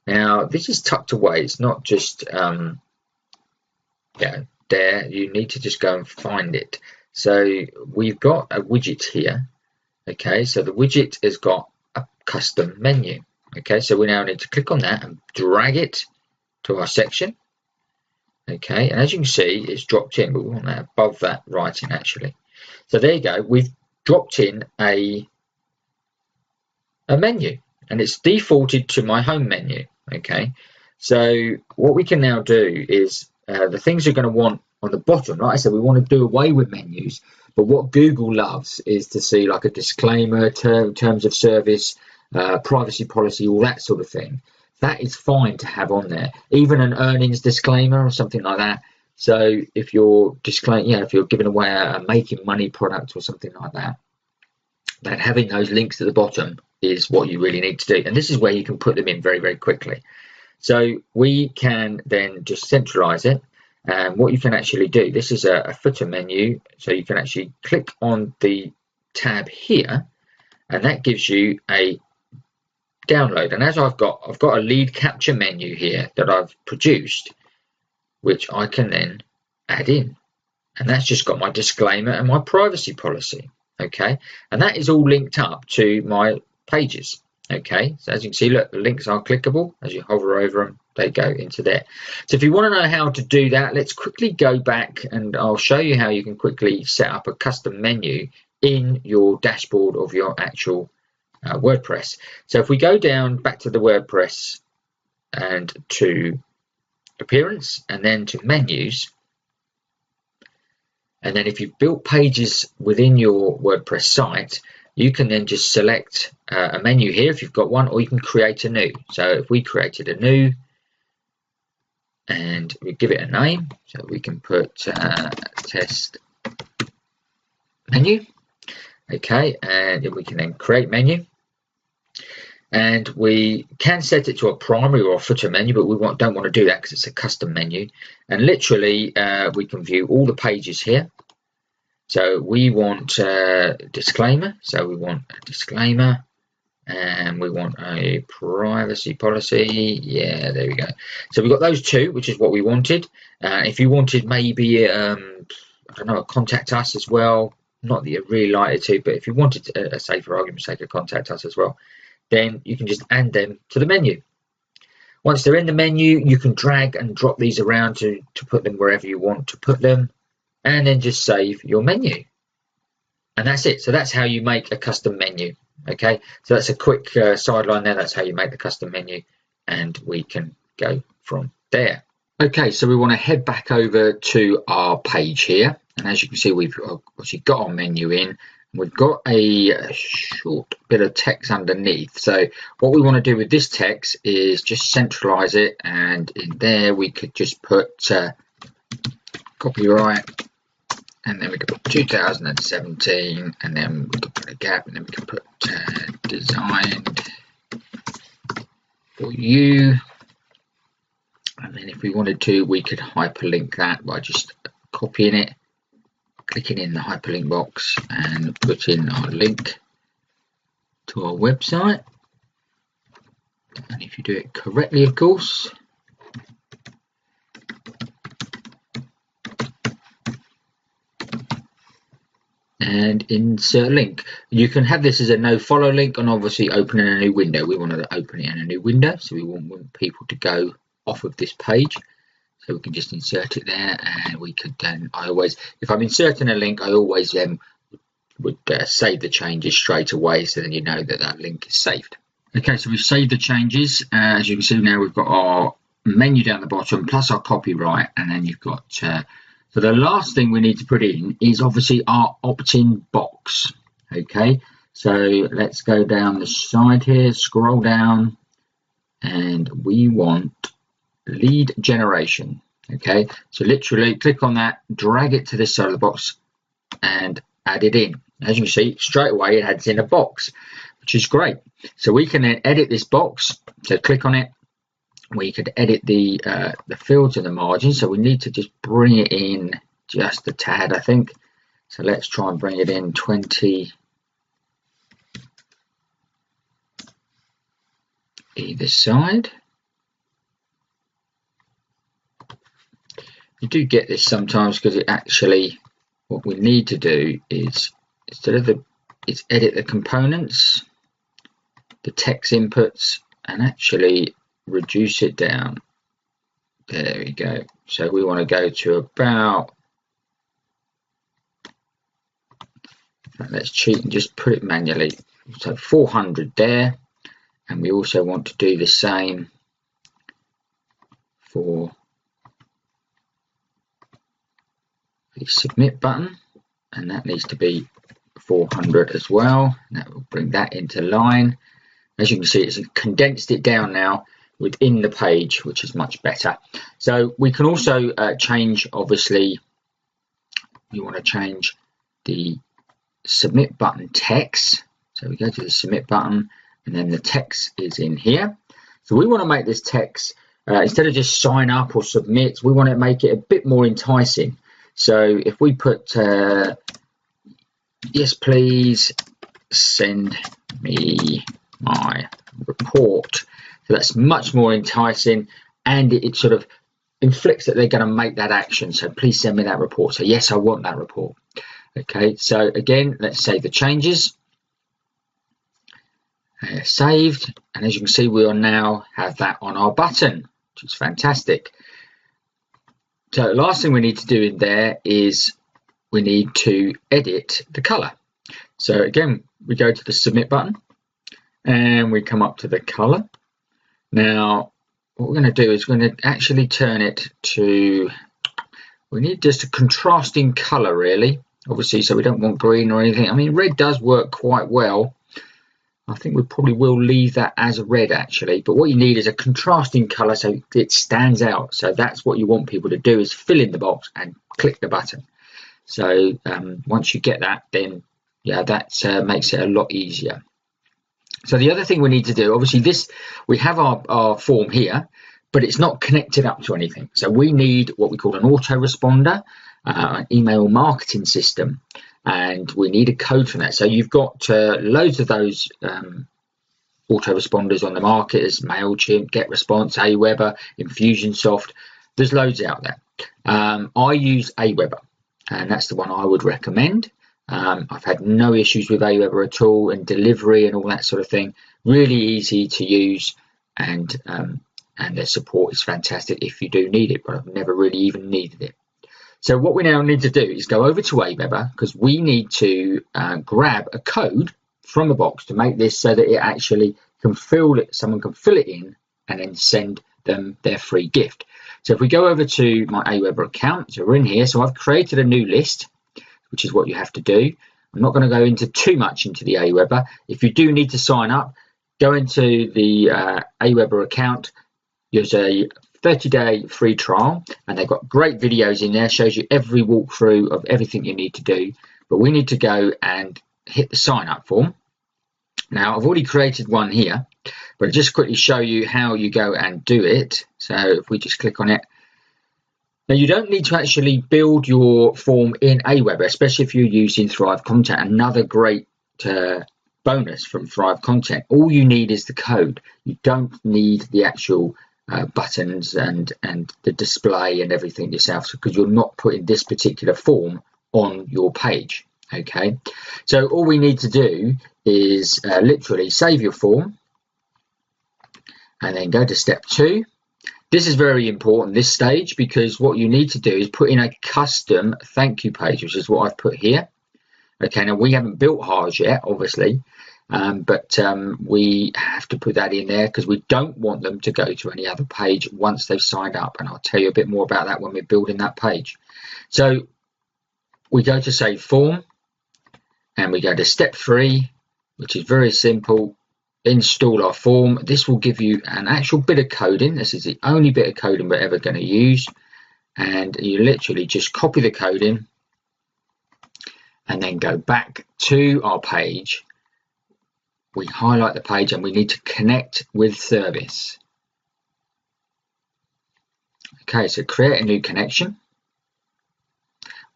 Now this is tucked away, it's not just Yeah, there, you need to just go and find it. So we've got a widget here. Okay, so the widget has got a custom menu. Okay, so we now need to click on that and drag it to our section. Okay, and as you can see, it's dropped in, but we want that above that writing actually. So there you go, we've dropped in a menu, and it's defaulted to my home menu. Okay, so what we can now do is the things you're going to want on the bottom, like I said, we want to do away with menus, but what Google loves is to see like a disclaimer, terms of service, privacy policy, all that sort of thing. That is fine to have on there, even an earnings disclaimer or something like that. So if you're if you're giving away a making money product or something like that, then having those links at the bottom is what you really need to do. And this is where you can put them in very, very quickly. So we can then just centralize it. And what you can actually do, this is a footer menu. So you can actually click on the tab here, and that gives you a download. And as I've got a lead capture menu here that I've produced, which I can then add in. And that's just got my disclaimer and my privacy policy. Okay, and that is all linked up to my pages. Okay, so as you can see, look, the links are clickable. As you hover over them, they go into there. So if you want to know how to do that, let's quickly go back and I'll show you how you can quickly set up a custom menu in your dashboard of your actual WordPress. So if we go down back to the WordPress and to appearance and then to menus, and then if you've built pages within your WordPress site, you can then just select a menu here if you've got one, or you can create a new. So if we created a new and we give it a name, so we can put test menu. Okay, and we can then create menu. And we can set it to a primary or a footer menu, but we don't want to do that because it's a custom menu. And literally, we can view all the pages here. So we want a disclaimer. So we want a disclaimer, and we want a privacy policy. Yeah, there we go. So we've got those two, which is what we wanted. If you wanted maybe, I don't know, a contact us as well. Not that you really like it to, but if you wanted to, say for argument's sake, a contact us as well, then you can just add them to the menu. Once they're in the menu, you can drag and drop these around to put them wherever you want to put them, and then just save your menu. And that's it. So that's how you make a custom menu. Okay, so that's a quick sideline there. That's how you make the custom menu, and we can go from there. Okay, so we want to head back over to our page here, and as you can see, we've obviously got our menu in. We've got a short bit of text underneath. So what we want to do with this text is just centralize it, and in there we could just put copyright, and then we could put 2017, and then we could put a gap, and then we can put designed for you. And then if we wanted to, we could hyperlink that by just copying it, clicking in the hyperlink box and put in our link to our website. And if you do it correctly, of course. And insert link. You can have this as a no follow link, and obviously open in a new window. We want to open it in a new window, so we want people to go off of this page. So we can just insert it there, and we could then, if I'm inserting a link, I always then would save the changes straight away, so then you know that that link is saved. Okay, so we've saved the changes. As you can see now, we've got our menu down the bottom, plus our copyright, and then you've got, so the last thing we need to put in is obviously our opt-in box. Okay, so let's go down the side here, scroll down, and we want lead generation. Okay, so literally click on that, drag it to this side of the box and add it in. As you can see, straight away it adds in a box, which is great. So we can then edit this box. So click on it. We could edit the fields and the margins. So we need to just bring it in just a tad, I think. So let's try and bring it in 20 either side. You do get this sometimes because it actually, what we need to do is, instead of it's edit the components, the text inputs, and actually reduce it down. There we go. So we want to go to about, let's cheat and just put it manually. So 400 there. And we also want to do the same for the submit button. And that needs to be 400 as well. That will bring that into line. As you can see, it's condensed it down now within the page, which is much better. So we can also change, obviously, you want to change the submit button text. So we go to the submit button and then the text is in here. So we want to make this text, instead of just sign up or submit, we want to make it a bit more enticing. So if we put, yes, please send me my report. So that's much more enticing, and it sort of inflicts that they're going to make that action. So please send me that report. So yes, I want that report. Okay, so again, let's save the changes. Saved, and as you can see, we will now have that on our button, which is fantastic. So the last thing we need to do in there is we need to edit the color. So again, we go to the submit button and we come up to the color. Now what we're going to do is we're going to actually turn it to, we need just a contrasting color really, obviously, so we don't want green or anything. I mean, red does work quite well. I think we probably will leave that as a red actually, but what you need is a contrasting color so it stands out. So that's what you want people to do, is fill in the box and click the button. So once you get that, then yeah, that makes it a lot easier. So the other thing we need to do, obviously this, we have our form here, but it's not connected up to anything. So we need what we call an autoresponder, an email marketing system, and we need a code for that. So you've got loads of those autoresponders on the market. There's MailChimp, GetResponse, Aweber, Infusionsoft. There's loads out there. I use Aweber, and that's the one I would recommend. I've had no issues with Aweber at all, and delivery and all that sort of thing. Really easy to use, and their support is fantastic if you do need it, but I've never really even needed it. So what we now need to do is go over to Aweber, because we need to grab a code from the box to make this so that it actually can fill it, someone can fill it in and then send them their free gift. So if we go over to my Aweber account, so we're in here, so I've created a new list, which is what you have to do. I'm not going to go into too much into the Aweber. If you do need to sign up, go into the Aweber account. There's a 30-day free trial, and they've got great videos in there, shows you every walkthrough of everything you need to do. But we need to go and hit the sign up form. Now I've already created one here, but I'll just quickly show you how you go and do it. So if we just click on it. Now you don't need to actually build your form in Aweber, especially if you're using Thrive Content. Another great bonus from Thrive Content. All you need is the code. You don't need the actual buttons and the display and everything yourself, because you're not putting this particular form on your page. Okay, so all we need to do is literally save your form and then go to step 2. This is very important, this stage, because what you need to do is put in a custom thank you page, which is what I've put here. Okay, now we haven't built ours yet, obviously, but we have to put that in there because we don't want them to go to any other page once they've signed up, and I'll tell you a bit more about that when we're building that page. So we go to save form and we go to step 3, which is very simple. Install our form. This will give you an actual bit of coding. This is the only bit of coding we're ever going to use, and you literally just copy the coding and then go back to our page. We highlight the page and we need to connect with service. Okay, so create a new connection.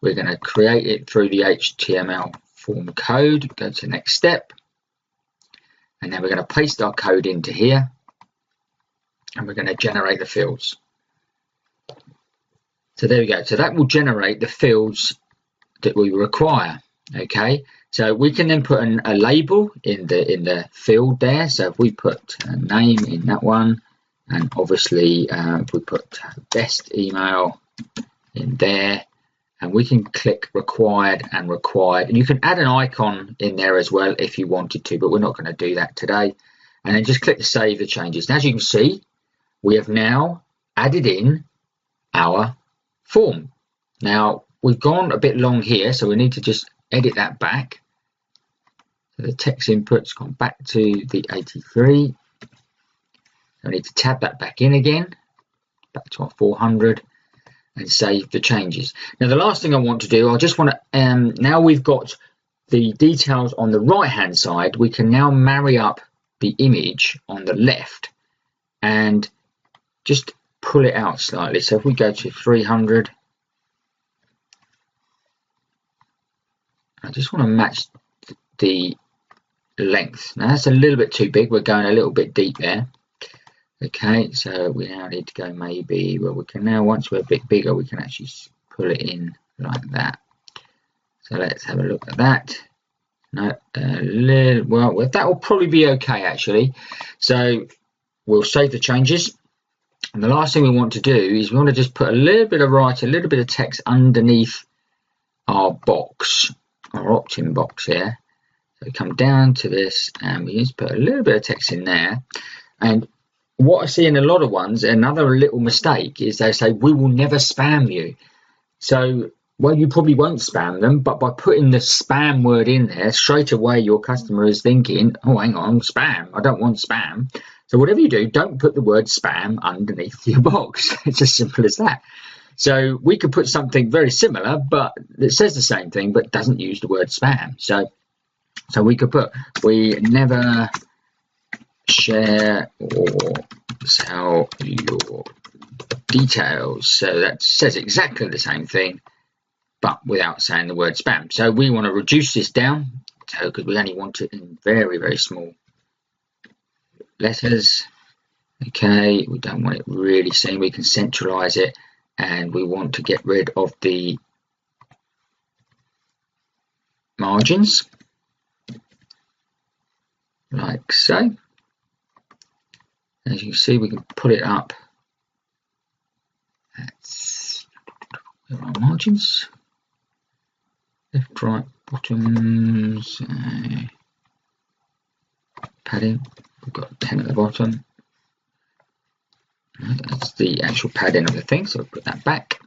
We're going to create it through the HTML form code. Go to the next step. And then we're going to paste our code into here, and we're going to generate the fields. So there we go. So that will generate the fields that we require. Okay, so we can then put a label in the field there. So if we put a name in that one, and obviously if we put best email in there, and we can click required and required, and you can add an icon in there as well if you wanted to, but we're not going to do that today. And then just click to save the changes. And as you can see, we have now added in our form. Now we've gone a bit long here, so we need to just edit that back. So the text input's gone back to the 83. I need to tab that back in again, back to our 400, and save the changes. Now the last thing I want to do, I just want to, now we've got the details on the right hand side, we can now marry up the image on the left and just pull it out slightly. So if we go to 300, I just want to match the length. Now that's a little bit too big, we're going a little bit deep there. Okay, so we now need to go maybe, well we can now, once we're a bit bigger, we can actually pull it in like that. So let's have a look at that. No, a little, well that will probably be okay actually. So we'll save the changes. And the last thing we want to do is we want to just put a little bit of text underneath our box, our opt-in box here. So we come down to this and we just put a little bit of text in there. And what I see in a lot of ones, another little mistake is they say, we will never spam you. So, well, you probably won't spam them, but by putting the spam word in there, straight away your customer is thinking, oh, hang on, spam, I don't want spam. So whatever you do, don't put the word spam underneath your box. It's as simple as that. So we could put something very similar, but it says the same thing, but doesn't use the word spam. So we could put, we never share or sell your details. So that says exactly the same thing, but without saying the word spam. So we want to reduce this down, so because we only want it in very, very small letters. Okay, we don't want it really seen. We can centralize it, and we want to get rid of the margins like so. As you can see, we can pull it up. That's where are our margins. Left, right, bottoms, padding. We've got 10 at the bottom. That's the actual padding of the thing, so we'll put that back.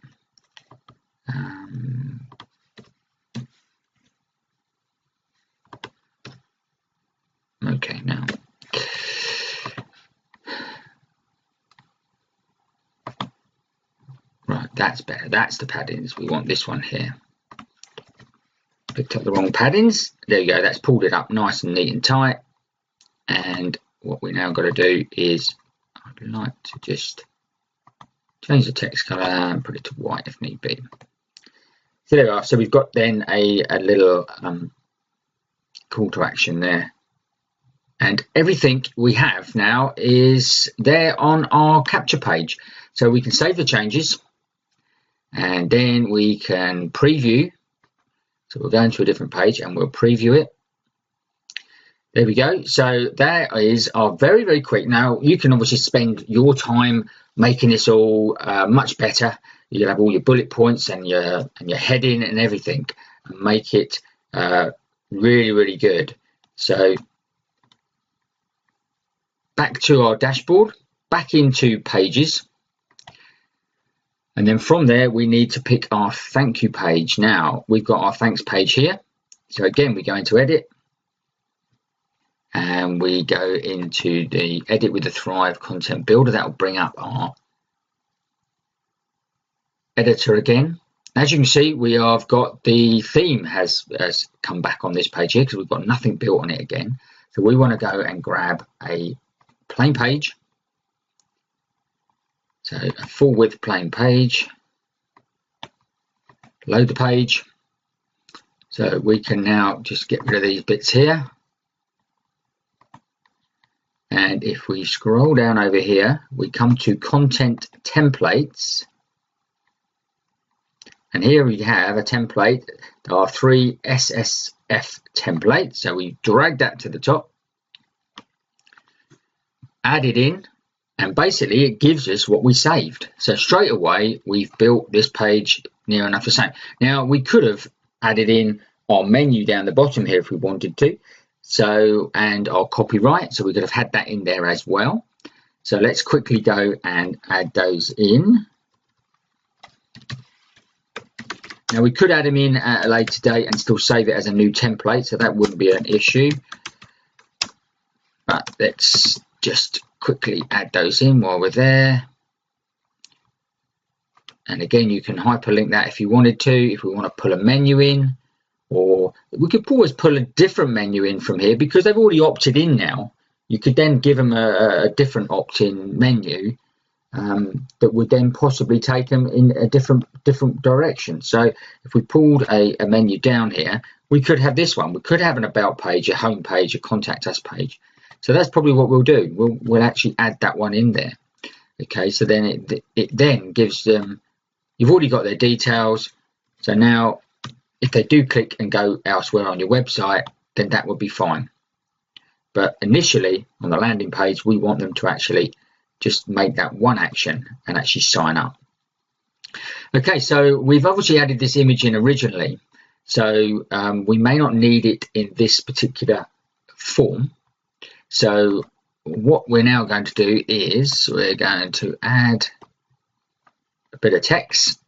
Okay, now. Right, that's better. That's the paddings. We want this one here. Picked up the wrong paddings. There you go. That's pulled it up nice and neat and tight. And what we now got to do is, I'd like to just change the text color and put it to white if need be. So there we are. So we've got then a little call to action there. And everything we have now is there on our capture page. So we can save the changes and then we can preview. So we'll go into a different page and we'll preview it. There we go. So that is our very, very quick. Now you can obviously spend your time making this all much better. You can have all your bullet points and your heading and everything, and make it really, really good. So back to our dashboard, back into pages. And then from there, we need to pick our thank you page. Now we've got our thanks page here. So again, we go into edit and we go into the edit with the Thrive content builder. That will bring up our editor again. As you can see, we have got the theme has come back on this page here because we've got nothing built on it again. So we want to go and grab a plain page. So a full width plain page, load the page. So we can now just get rid of these bits here. And if we scroll down over here, we come to content templates. And here we have a template. There are 3 SSF templates. So we drag that to the top, add it in, and basically it gives us what we saved. So straight away, we've built this page near enough the same. Now, we could have added in our menu down the bottom here if we wanted to. So, and our copyright. So we could have had that in there as well. So let's quickly go and add those in. Now we could add them in at a later date and still save it as a new template, so that wouldn't be an issue. But let's just quickly add those in while we're there. And again, you can hyperlink that if you wanted to, if we want to pull a menu in, or we could always pull a different menu in from here because they've already opted in now. You could then give them a different opt-in menu that would then possibly take them in a different direction. So if we pulled a menu down here, we could have this one. We could have an about page, a home page, a contact us page. So that's probably what we'll do. We'll actually add that one in there. Okay, so then it then gives them, you've already got their details. So now if they do click and go elsewhere on your website, then that would be fine. But initially on the landing page, we want them to actually just make that one action and actually sign up. Okay, so we've obviously added this image in originally. So we may not need it in this particular form. So what we're now going to do is we're going to add a bit of text.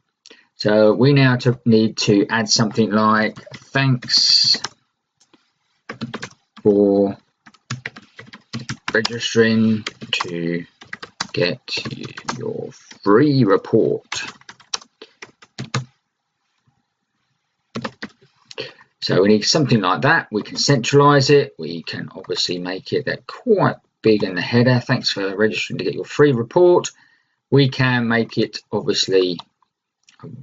So we now need to add something like, thanks for registering to get your free report. So we need something like that. We can centralize it. We can obviously make it that quite big in the header. Thanks for registering to get your free report. We can make it obviously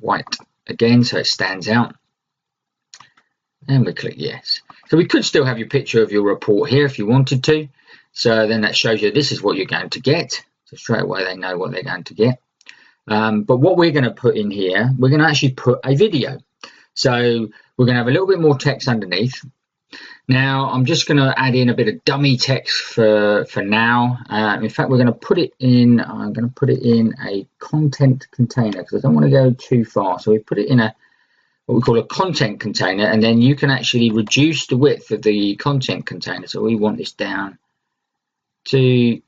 white again so it stands out. And we click yes. So we could still have your picture of your report here if you wanted to. So then that shows you this is what you're going to get. So straight away they know what they're going to get. But what we're going to put in here, we're going to actually put a video. So we're going to have a little bit more text underneath. Now I'm just going to add in a bit of dummy text for now. In fact, we're going to put it in, I'm going to put it in a content container because I don't want to go too far. So we put it in a what we call a content container, and then you can actually reduce the width of the content container. So we want this down to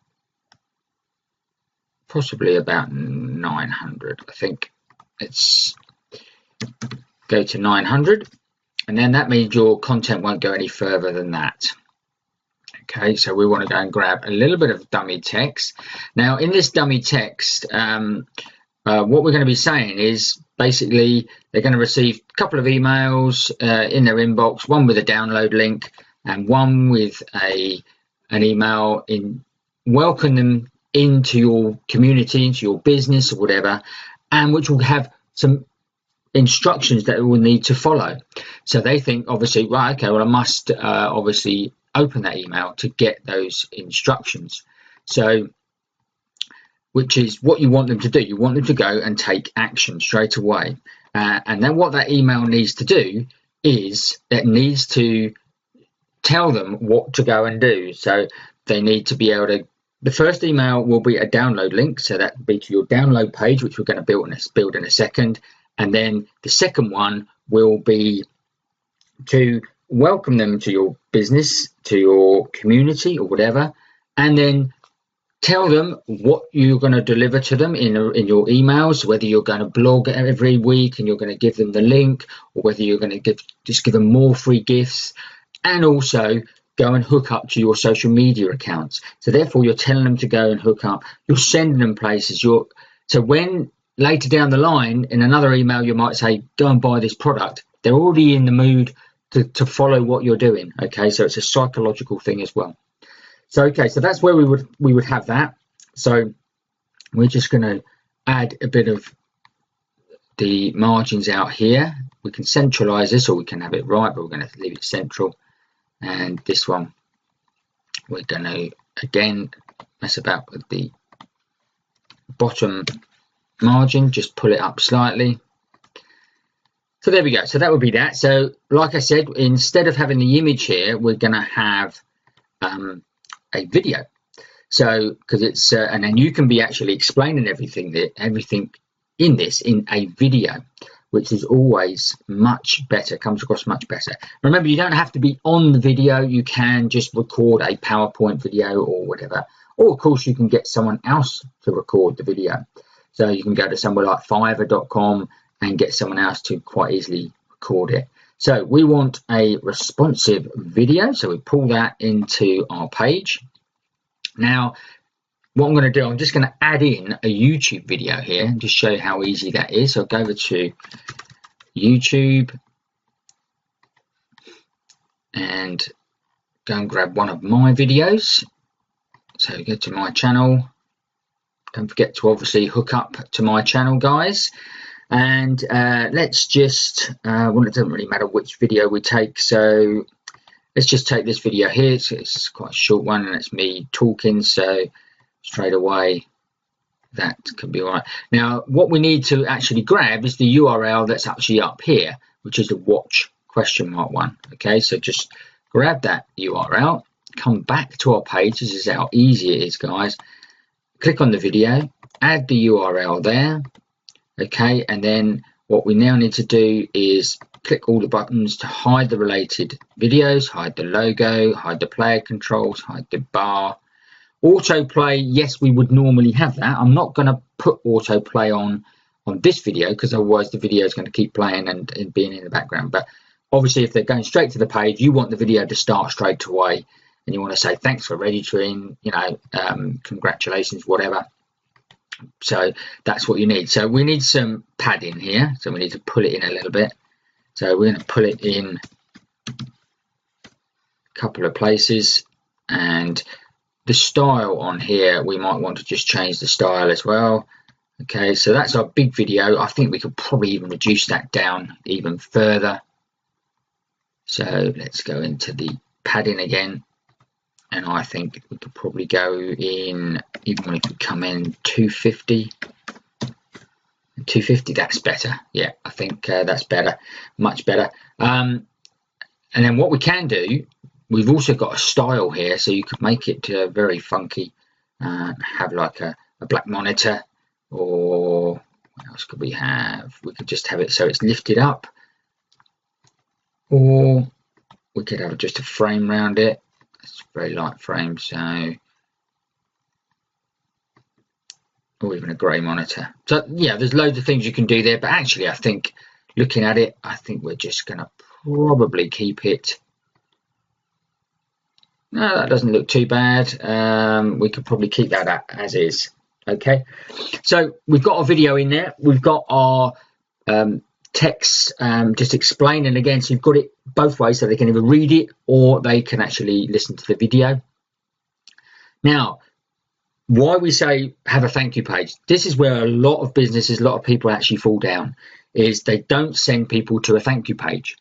possibly about 900. I think let's go to 900, and then that means your content won't go any further than that. Okay, so we want to go and grab a little bit of dummy text. Now in this dummy text, what we're going to be saying is basically they're going to receive a couple of emails in their inbox, one with a download link and one with an email in welcome them into your community, into your business or whatever, and which will have some instructions that it will need to follow. So they think obviously, right, okay, well I must obviously open that email to get those instructions. So which is what you want them to do. You want them to go and take action straight away. And then what that email needs to do is it needs to tell them what to go and do. So they need to be able to, the first email will be a download link. So that will be to your download page, which we're going to build in a second. And then the second one will be to welcome them to your business, to your community or whatever. And then tell them what you're going to deliver to them in your emails, whether you're going to blog every week and you're going to give them the link, or whether you're going to just give them more free gifts, and also go and hook up to your social media accounts. So therefore you're telling them to go and hook up, you're sending them places. So when later down the line in another email you might say go and buy this product, they're already in the mood to follow what you're doing. Okay, so it's a psychological thing as well. So okay, so that's where we would have that. So we're just going to add a bit of the margins out here. We can centralize this or we can have it right, but we're going to leave it central. And this one we're going to again mess about with the bottom margin, just pull it up slightly. So there we go. So that would be that. So like I said, instead of having the image here, we're going to have a video. So because it's and then you can be actually explaining everything in this in a video, which is always much better, comes across much better. Remember, you don't have to be on the video. You can just record a PowerPoint video or whatever. Or of course you can get someone else to record the video. So you can go to somewhere like fiverr.com and get someone else to quite easily record it. So we want a responsive video. So we pull that into our page. Now, what I'm going to do, I'm just going to add in a YouTube video here and just show you how easy that is. So I'll go over to YouTube and go and grab one of my videos. So go to my channel. Don't forget to obviously hook up to my channel, guys. And let's just, well, it doesn't really matter which video we take. So let's just take this video here. So it's quite a short one and it's me talking. So straight away, that can be all right. Now, what we need to actually grab is the URL that's actually up here, which is the watch ? one. Okay, so just grab that URL, come back to our page. This is how easy it is, guys. Click on the video, add the URL there. Okay, and then what we now need to do is click all the buttons to hide the related videos, hide the logo, hide the player controls, hide the bar. Autoplay, yes, we would normally have that. I'm not going to put autoplay on this video because otherwise the video is going to keep playing and being in the background. But obviously, if they're going straight to the page, you want the video to start straight away, and you want to say thanks for registering, you know, congratulations, whatever. So that's what you need. So we need some padding here. So we need to pull it in a little bit. So we're going to pull it in a couple of places, and the style on here, we might want to just change the style as well. Okay, so that's our big video. I think we could probably even reduce that down even further. So let's go into the padding again. And I think we could probably go in, even if we come in 250. 250, that's better. Yeah, I think that's better, much better. And then what we can do, we've also got a style here, so you could make it very funky. Have like a black monitor, or what else could we have? We could just have it so it's lifted up, or we could have just a frame around it. It's a very light frame, so, or even a grey monitor. So yeah, there's loads of things you can do there, but actually I think looking at it, I think we're just going to probably keep it. No, that doesn't look too bad. We could probably keep that as is. Okay, so we've got our video in there. We've got our text just explaining again. So you've got it both ways, so they can either read it or they can actually listen to the video. Now, why we say have a thank you page, this is where a lot of businesses, a lot of people actually fall down, is they don't send people to a thank you page.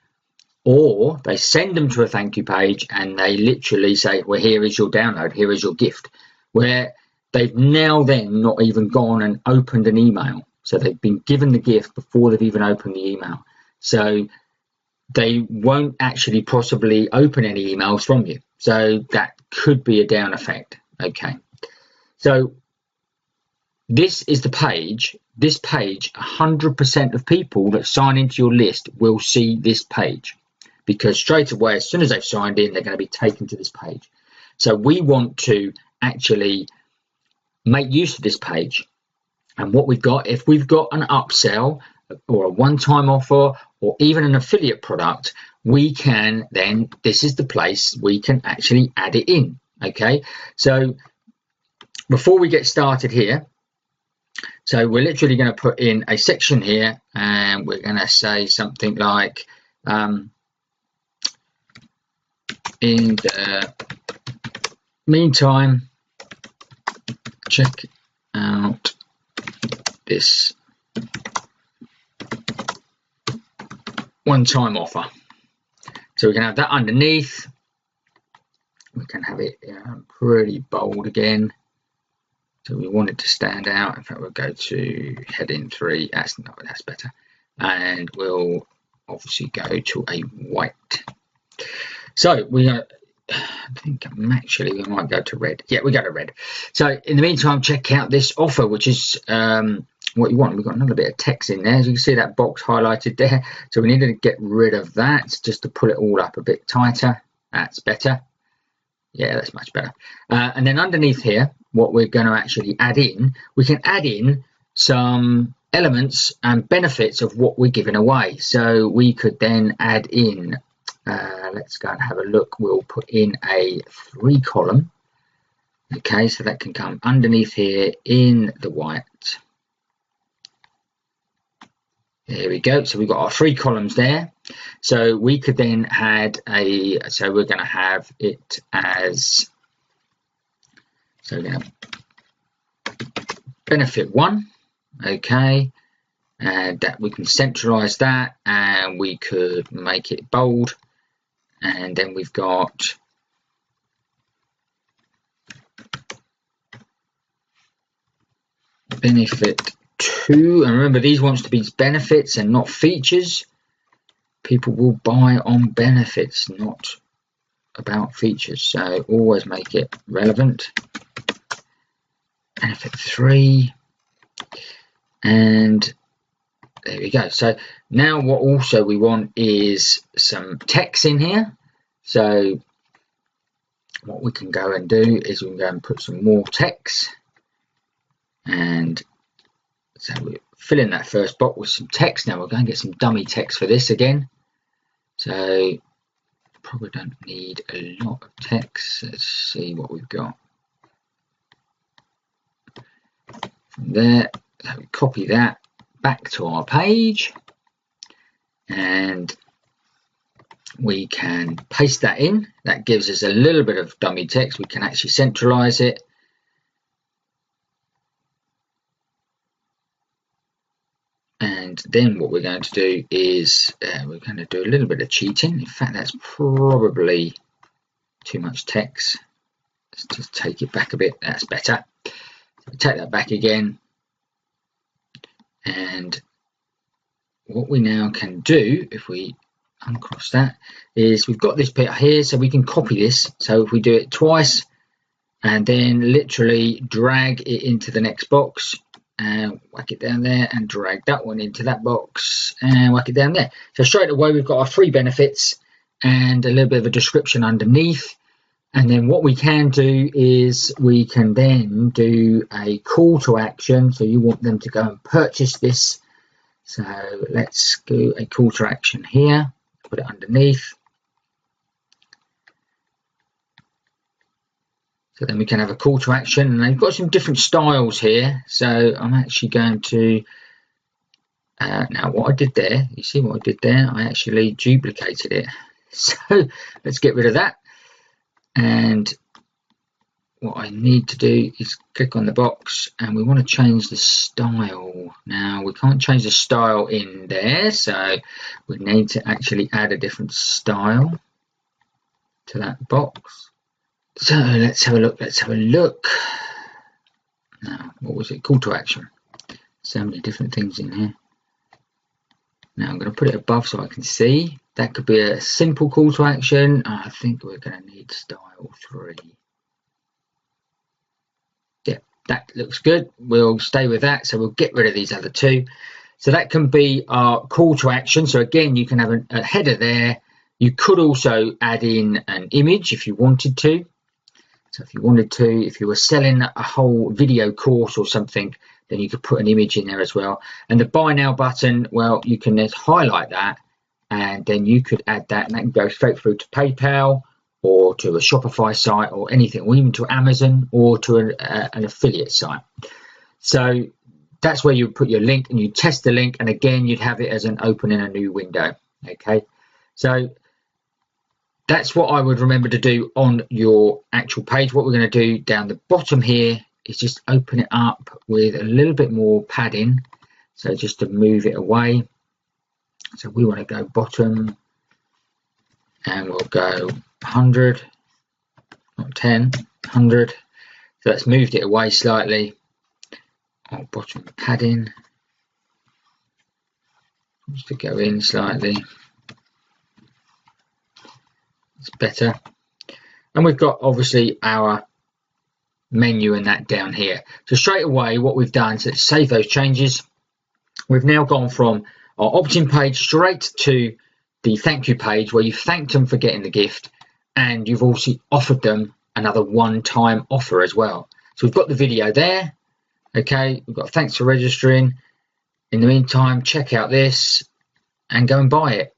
Or they send them to a thank you page and they literally say, well, here is your download, here is your gift, where they've now then not even gone and opened an email. So they've been given the gift before they've even opened the email. So they won't actually possibly open any emails from you. So that could be a down effect. Okay. So this is the page. This page, 100% of people that sign into your list will see this page, because straight away, as soon as they've signed in, they're going to be taken to this page. So we want to actually make use of this page. And what we've got, if we've got an upsell or a one-time offer or even an affiliate product, we can then, this is the place we can actually add it in. Okay, so before we get started here, so we're literally going to put in a section here, and we're going to say something like, in the meantime, check out this one-time offer. So we can have that underneath. We can have it pretty bold again. So we want it to stand out. In fact, we'll go to heading 3. That's better. And we'll obviously go to a white. So we are, I think actually we might go to red. Yeah, we go to red. So in the meantime, check out this offer, which is what you want. We've got another bit of text in there. As you can see, that box highlighted there. So we need to get rid of that just to pull it all up a bit tighter. That's better. Yeah, that's much better. And then underneath here, what we're going to actually add in, we can add in some elements and benefits of what we're giving away. So we could then add in, let's go and have a look. We'll put in a 3-column. Okay, so that can come underneath here in the white. There we go. So we've got our 3 columns there. So we could then add so we're going to have it as, so we're going to benefit 1. Okay. And that we can centralize that, and we could make it bold. And then we've got benefit 2, and remember these wants to be benefits and not features. People will buy on benefits, not about features, so always make it relevant. Benefit 3, and there we go. So now what also we want is some text in here. So what we can go and do is we can go and put some more text, and so we fill in that first box with some text. Now we're going to get some dummy text for this again. So probably don't need a lot of text. Let's see what we've got. From there, so we copy that back to our page, and we can paste that in. That gives us a little bit of dummy text. We can actually centralize it. And then what we're going to do is we're going to do a little bit of cheating. In fact, that's probably too much text. Let's just take it back a bit. That's better. So take that back again. And what we now can do, if we uncross that, is we've got this bit here, so we can copy this. So if we do it twice and then literally drag it into the next box, and whack it down there, and drag that one into that box and whack it down there. So straight away we've got our 3 benefits and a little bit of a description underneath. And then what we can do is we can then do a call to action. So you want them to go and purchase this. So let's do a call to action here, put it underneath. So then we can have a call to action, and they've got some different styles here. So I'm actually going to, now what I did there, you see what I did there? I actually duplicated it. So let's get rid of that. And what I need to do is click on the box, and we want to change the style. Now we can't change the style in there, so we need to actually add a different style to that box. So let's have a look. Let's have a look. Now, what was it? Call to action. So many different things in here. Now I'm going to put it above so I can see. That could be a simple call to action. I think we're going to need style 3. Yeah, that looks good. We'll stay with that. So we'll get rid of these other 2. So that can be our call to action. So again, you can have a header there. You could also add in an image if you wanted to. So if you wanted to, if you were selling a whole video course or something, then you could put an image in there as well. And the buy now button, well, you can just highlight that, and then you could add that, and that can go straight through to PayPal or to a Shopify site or anything, or even to Amazon or to an affiliate site. So that's where you put your link, and you test the link, and again, you'd have it as an open in a new window. Okay, so that's what I would remember to do on your actual page. What we're going to do down the bottom here is just open it up with a little bit more padding. So just to move it away. So we want to go bottom, and we'll go 100, not 10, 100. So that's moved it away slightly. Bottom padding. Just to go in slightly, it's better. And we've got obviously our menu and that down here. So straight away what we've done is let's save those changes. We've now gone from our opt-in page straight to the thank you page where you've thanked them for getting the gift, and you've also offered them another one-time offer as well. So we've got the video there. Okay, we've got thanks for registering. In the meantime, check out this and go and buy it.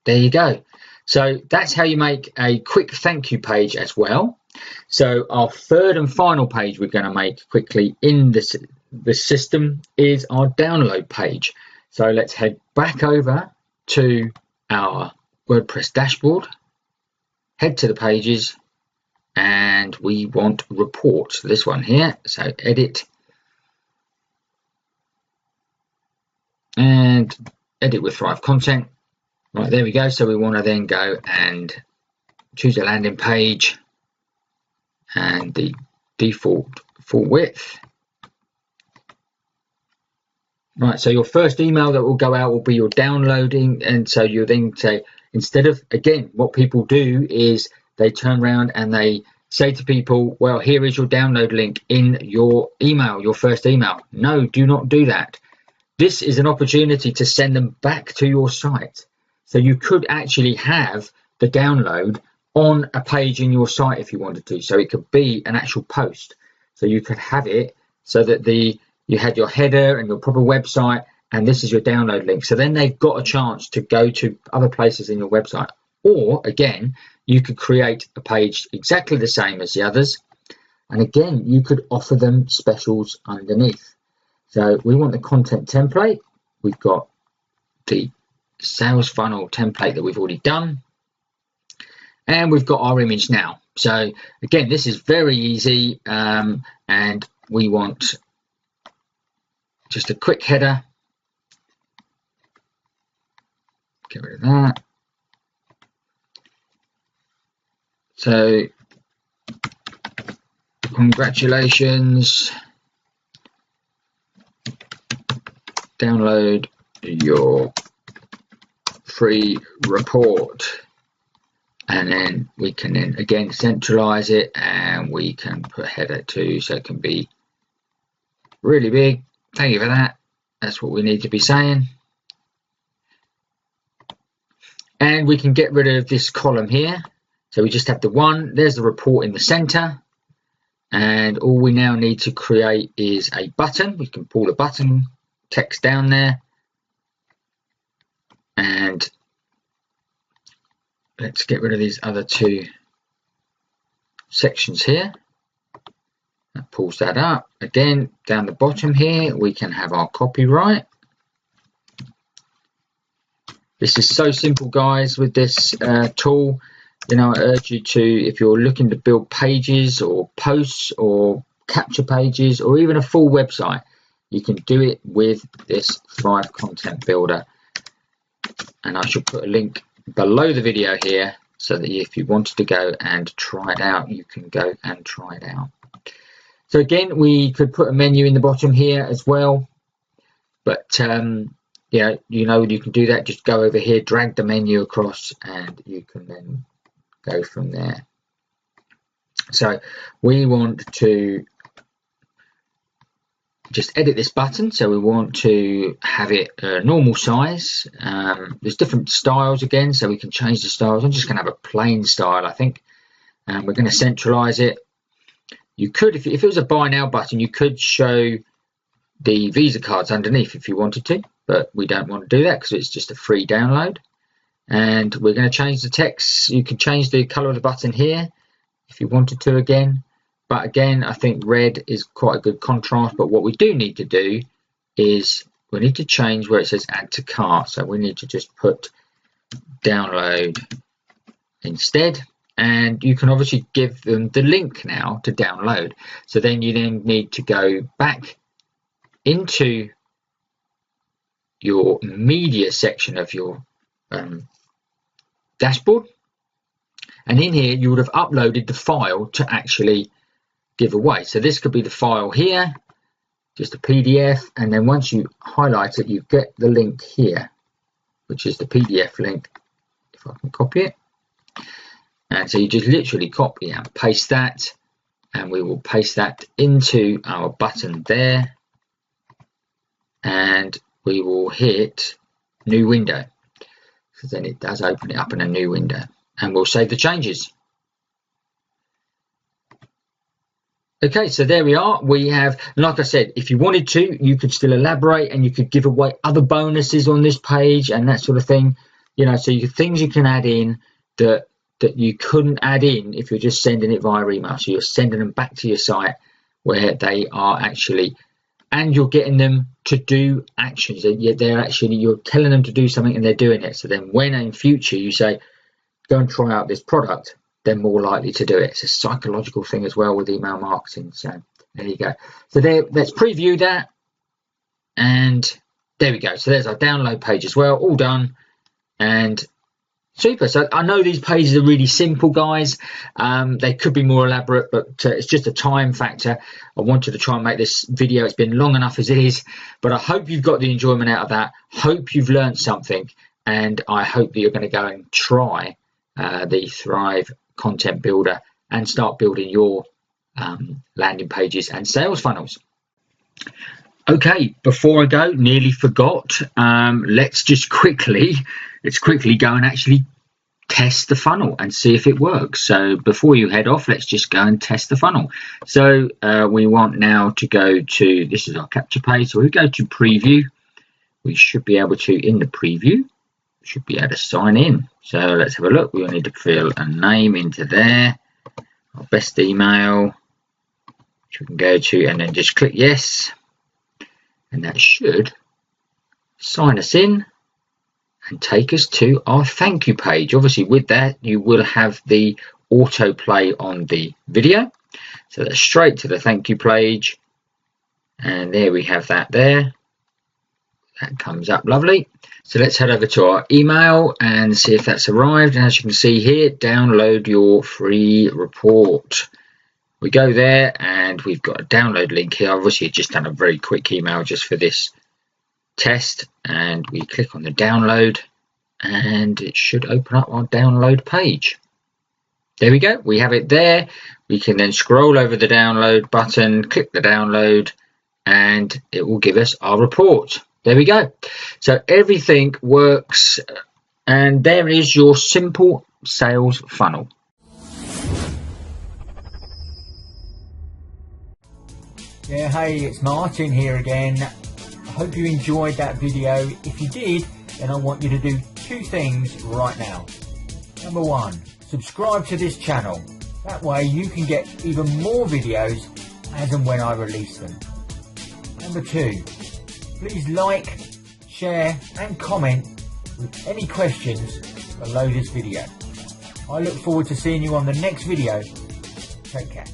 There you go. So that's how you make a quick thank you page as well. So our third and final page we're going to make quickly in this system is our download page. So let's head back over to our WordPress dashboard, head to the pages, and we want reports, this one here. So edit and edit with Thrive content. Right, there we go. So we want to then go and choose a landing page and the default full width. Right, so your first email that will go out will be your downloading, and so you then say, instead of, again, what people do is they turn around and they say to people, well, here is your download link in your email, your first email. No, do not do that. This is an opportunity to send them back to your site. So you could actually have the download on a page in your site if you wanted to. So it could be an actual post. So you could have it so that you had your header and your proper website, and this is your download link. So then they've got a chance to go to other places in your website. Or again, you could create a page exactly the same as the others. And again, you could offer them specials underneath. So we want the content template. We've got the sales funnel template that we've already done. And we've got our image now. So again, this is very easy. And we want just a quick header. Get rid of that. So congratulations. Download your free report. And then we can then again centralize it, and we can put header too, so it can be really big. Thank you for that. That's what we need to be saying. And we can get rid of this column here. So we just have the one. There's the report in the center. And all we now need to create is a button. We can pull the button text down there. And let's get rid of these other two sections here. That pulls that up. Again, down the bottom here, we can have our copyright. This is so simple, guys, with this tool. You know, I urge you to, if you're looking to build pages or posts or capture pages or even a full website, you can do it with this Thrive Content Builder. And I shall put a link below the video here so that if you wanted to go and try it out, you can go and try it out. So again, we could put a menu in the bottom here as well, but yeah, you know, you can do that. Just go over here, drag the menu across, and you can then go from there. So we want to just edit this button. So we want to have it a normal size. There's different styles again, so we can change the styles. I'm just going to have a plain style, I think, and we're going to centralize it. You could, if it was a buy now button, you could show the Visa cards underneath if you wanted to, but we don't want to do that because it's just a free download. And we're going to change the text. You can change the color of the button here if you wanted to again. But again, I think red is quite a good contrast. But what we do need to do is we need to change where it says add to cart. So we need to just put download instead. And you can obviously give them the link now to download. So then you then need to go back into your media section of your dashboard. And in here, you would have uploaded the file to actually give away. So this could be the file here, just a PDF. And then once you highlight it, you get the link here. which is the PDF link, if I can copy it. And so you just literally copy and paste that, and we will paste that into our button there, and we will hit new window. So then it does open it up in a new window, and we'll save the changes. Okay, so there we are. We have, like I said, if you wanted to, you could still elaborate and you could give away other bonuses on this page and that sort of thing. You know, so things you can add in that you couldn't add in if you're just sending it via email. So you're sending them back to your site where they are actually, and you're getting them to do actions. They're actually, you're telling them to do something and they're doing it. So then when in future you say, go and try out this product, they're more likely to do it. It's a psychological thing as well with email marketing. So there you go. So there, let's preview that. And there we go. So there's our download page as well, all done. And super. So I know these pages are really simple, guys. They could be more elaborate, but it's just a time factor. I wanted to try and make this video. It's been long enough as it is, but I hope you've got the enjoyment out of that. Hope you've learned something, and I hope that you're going to go and try the Thrive Content Builder and start building your landing pages and sales funnels. Okay, before I go, nearly forgot. Let's quickly go and actually test the funnel and see if it works. So before you head off, let's just go and test the funnel. So we want now to go to, this is our capture page. So we go to preview. We should be able to, in the preview, should be able to sign in. So let's have a look. We'll need to fill a name into there, our best email, which we can go to, and then just click yes. And that should sign us in and take us to our thank you page. Obviously with that you will have the autoplay on the video. So that's straight to the thank you page. And there we have that there. That comes up lovely. So let's head over to our email and see if that's arrived. And as you can see here, download your free report. We go there and we've got a download link here. Obviously just done a very quick email just for this test, and we click on the download and it should open up our download page. There we go, we have it there. We can then scroll over the download button, click the download, and it will give us our report. There we go. So everything works, and there is your simple sales funnel. Yeah, hey, it's Martin here again. I hope you enjoyed that video. If you did, then I want you to do two things right now. Number one, subscribe to this channel. That way you can get even more videos as and when I release them. Number two, please like, share and comment with any questions below this video. I look forward to seeing you on the next video. Take care.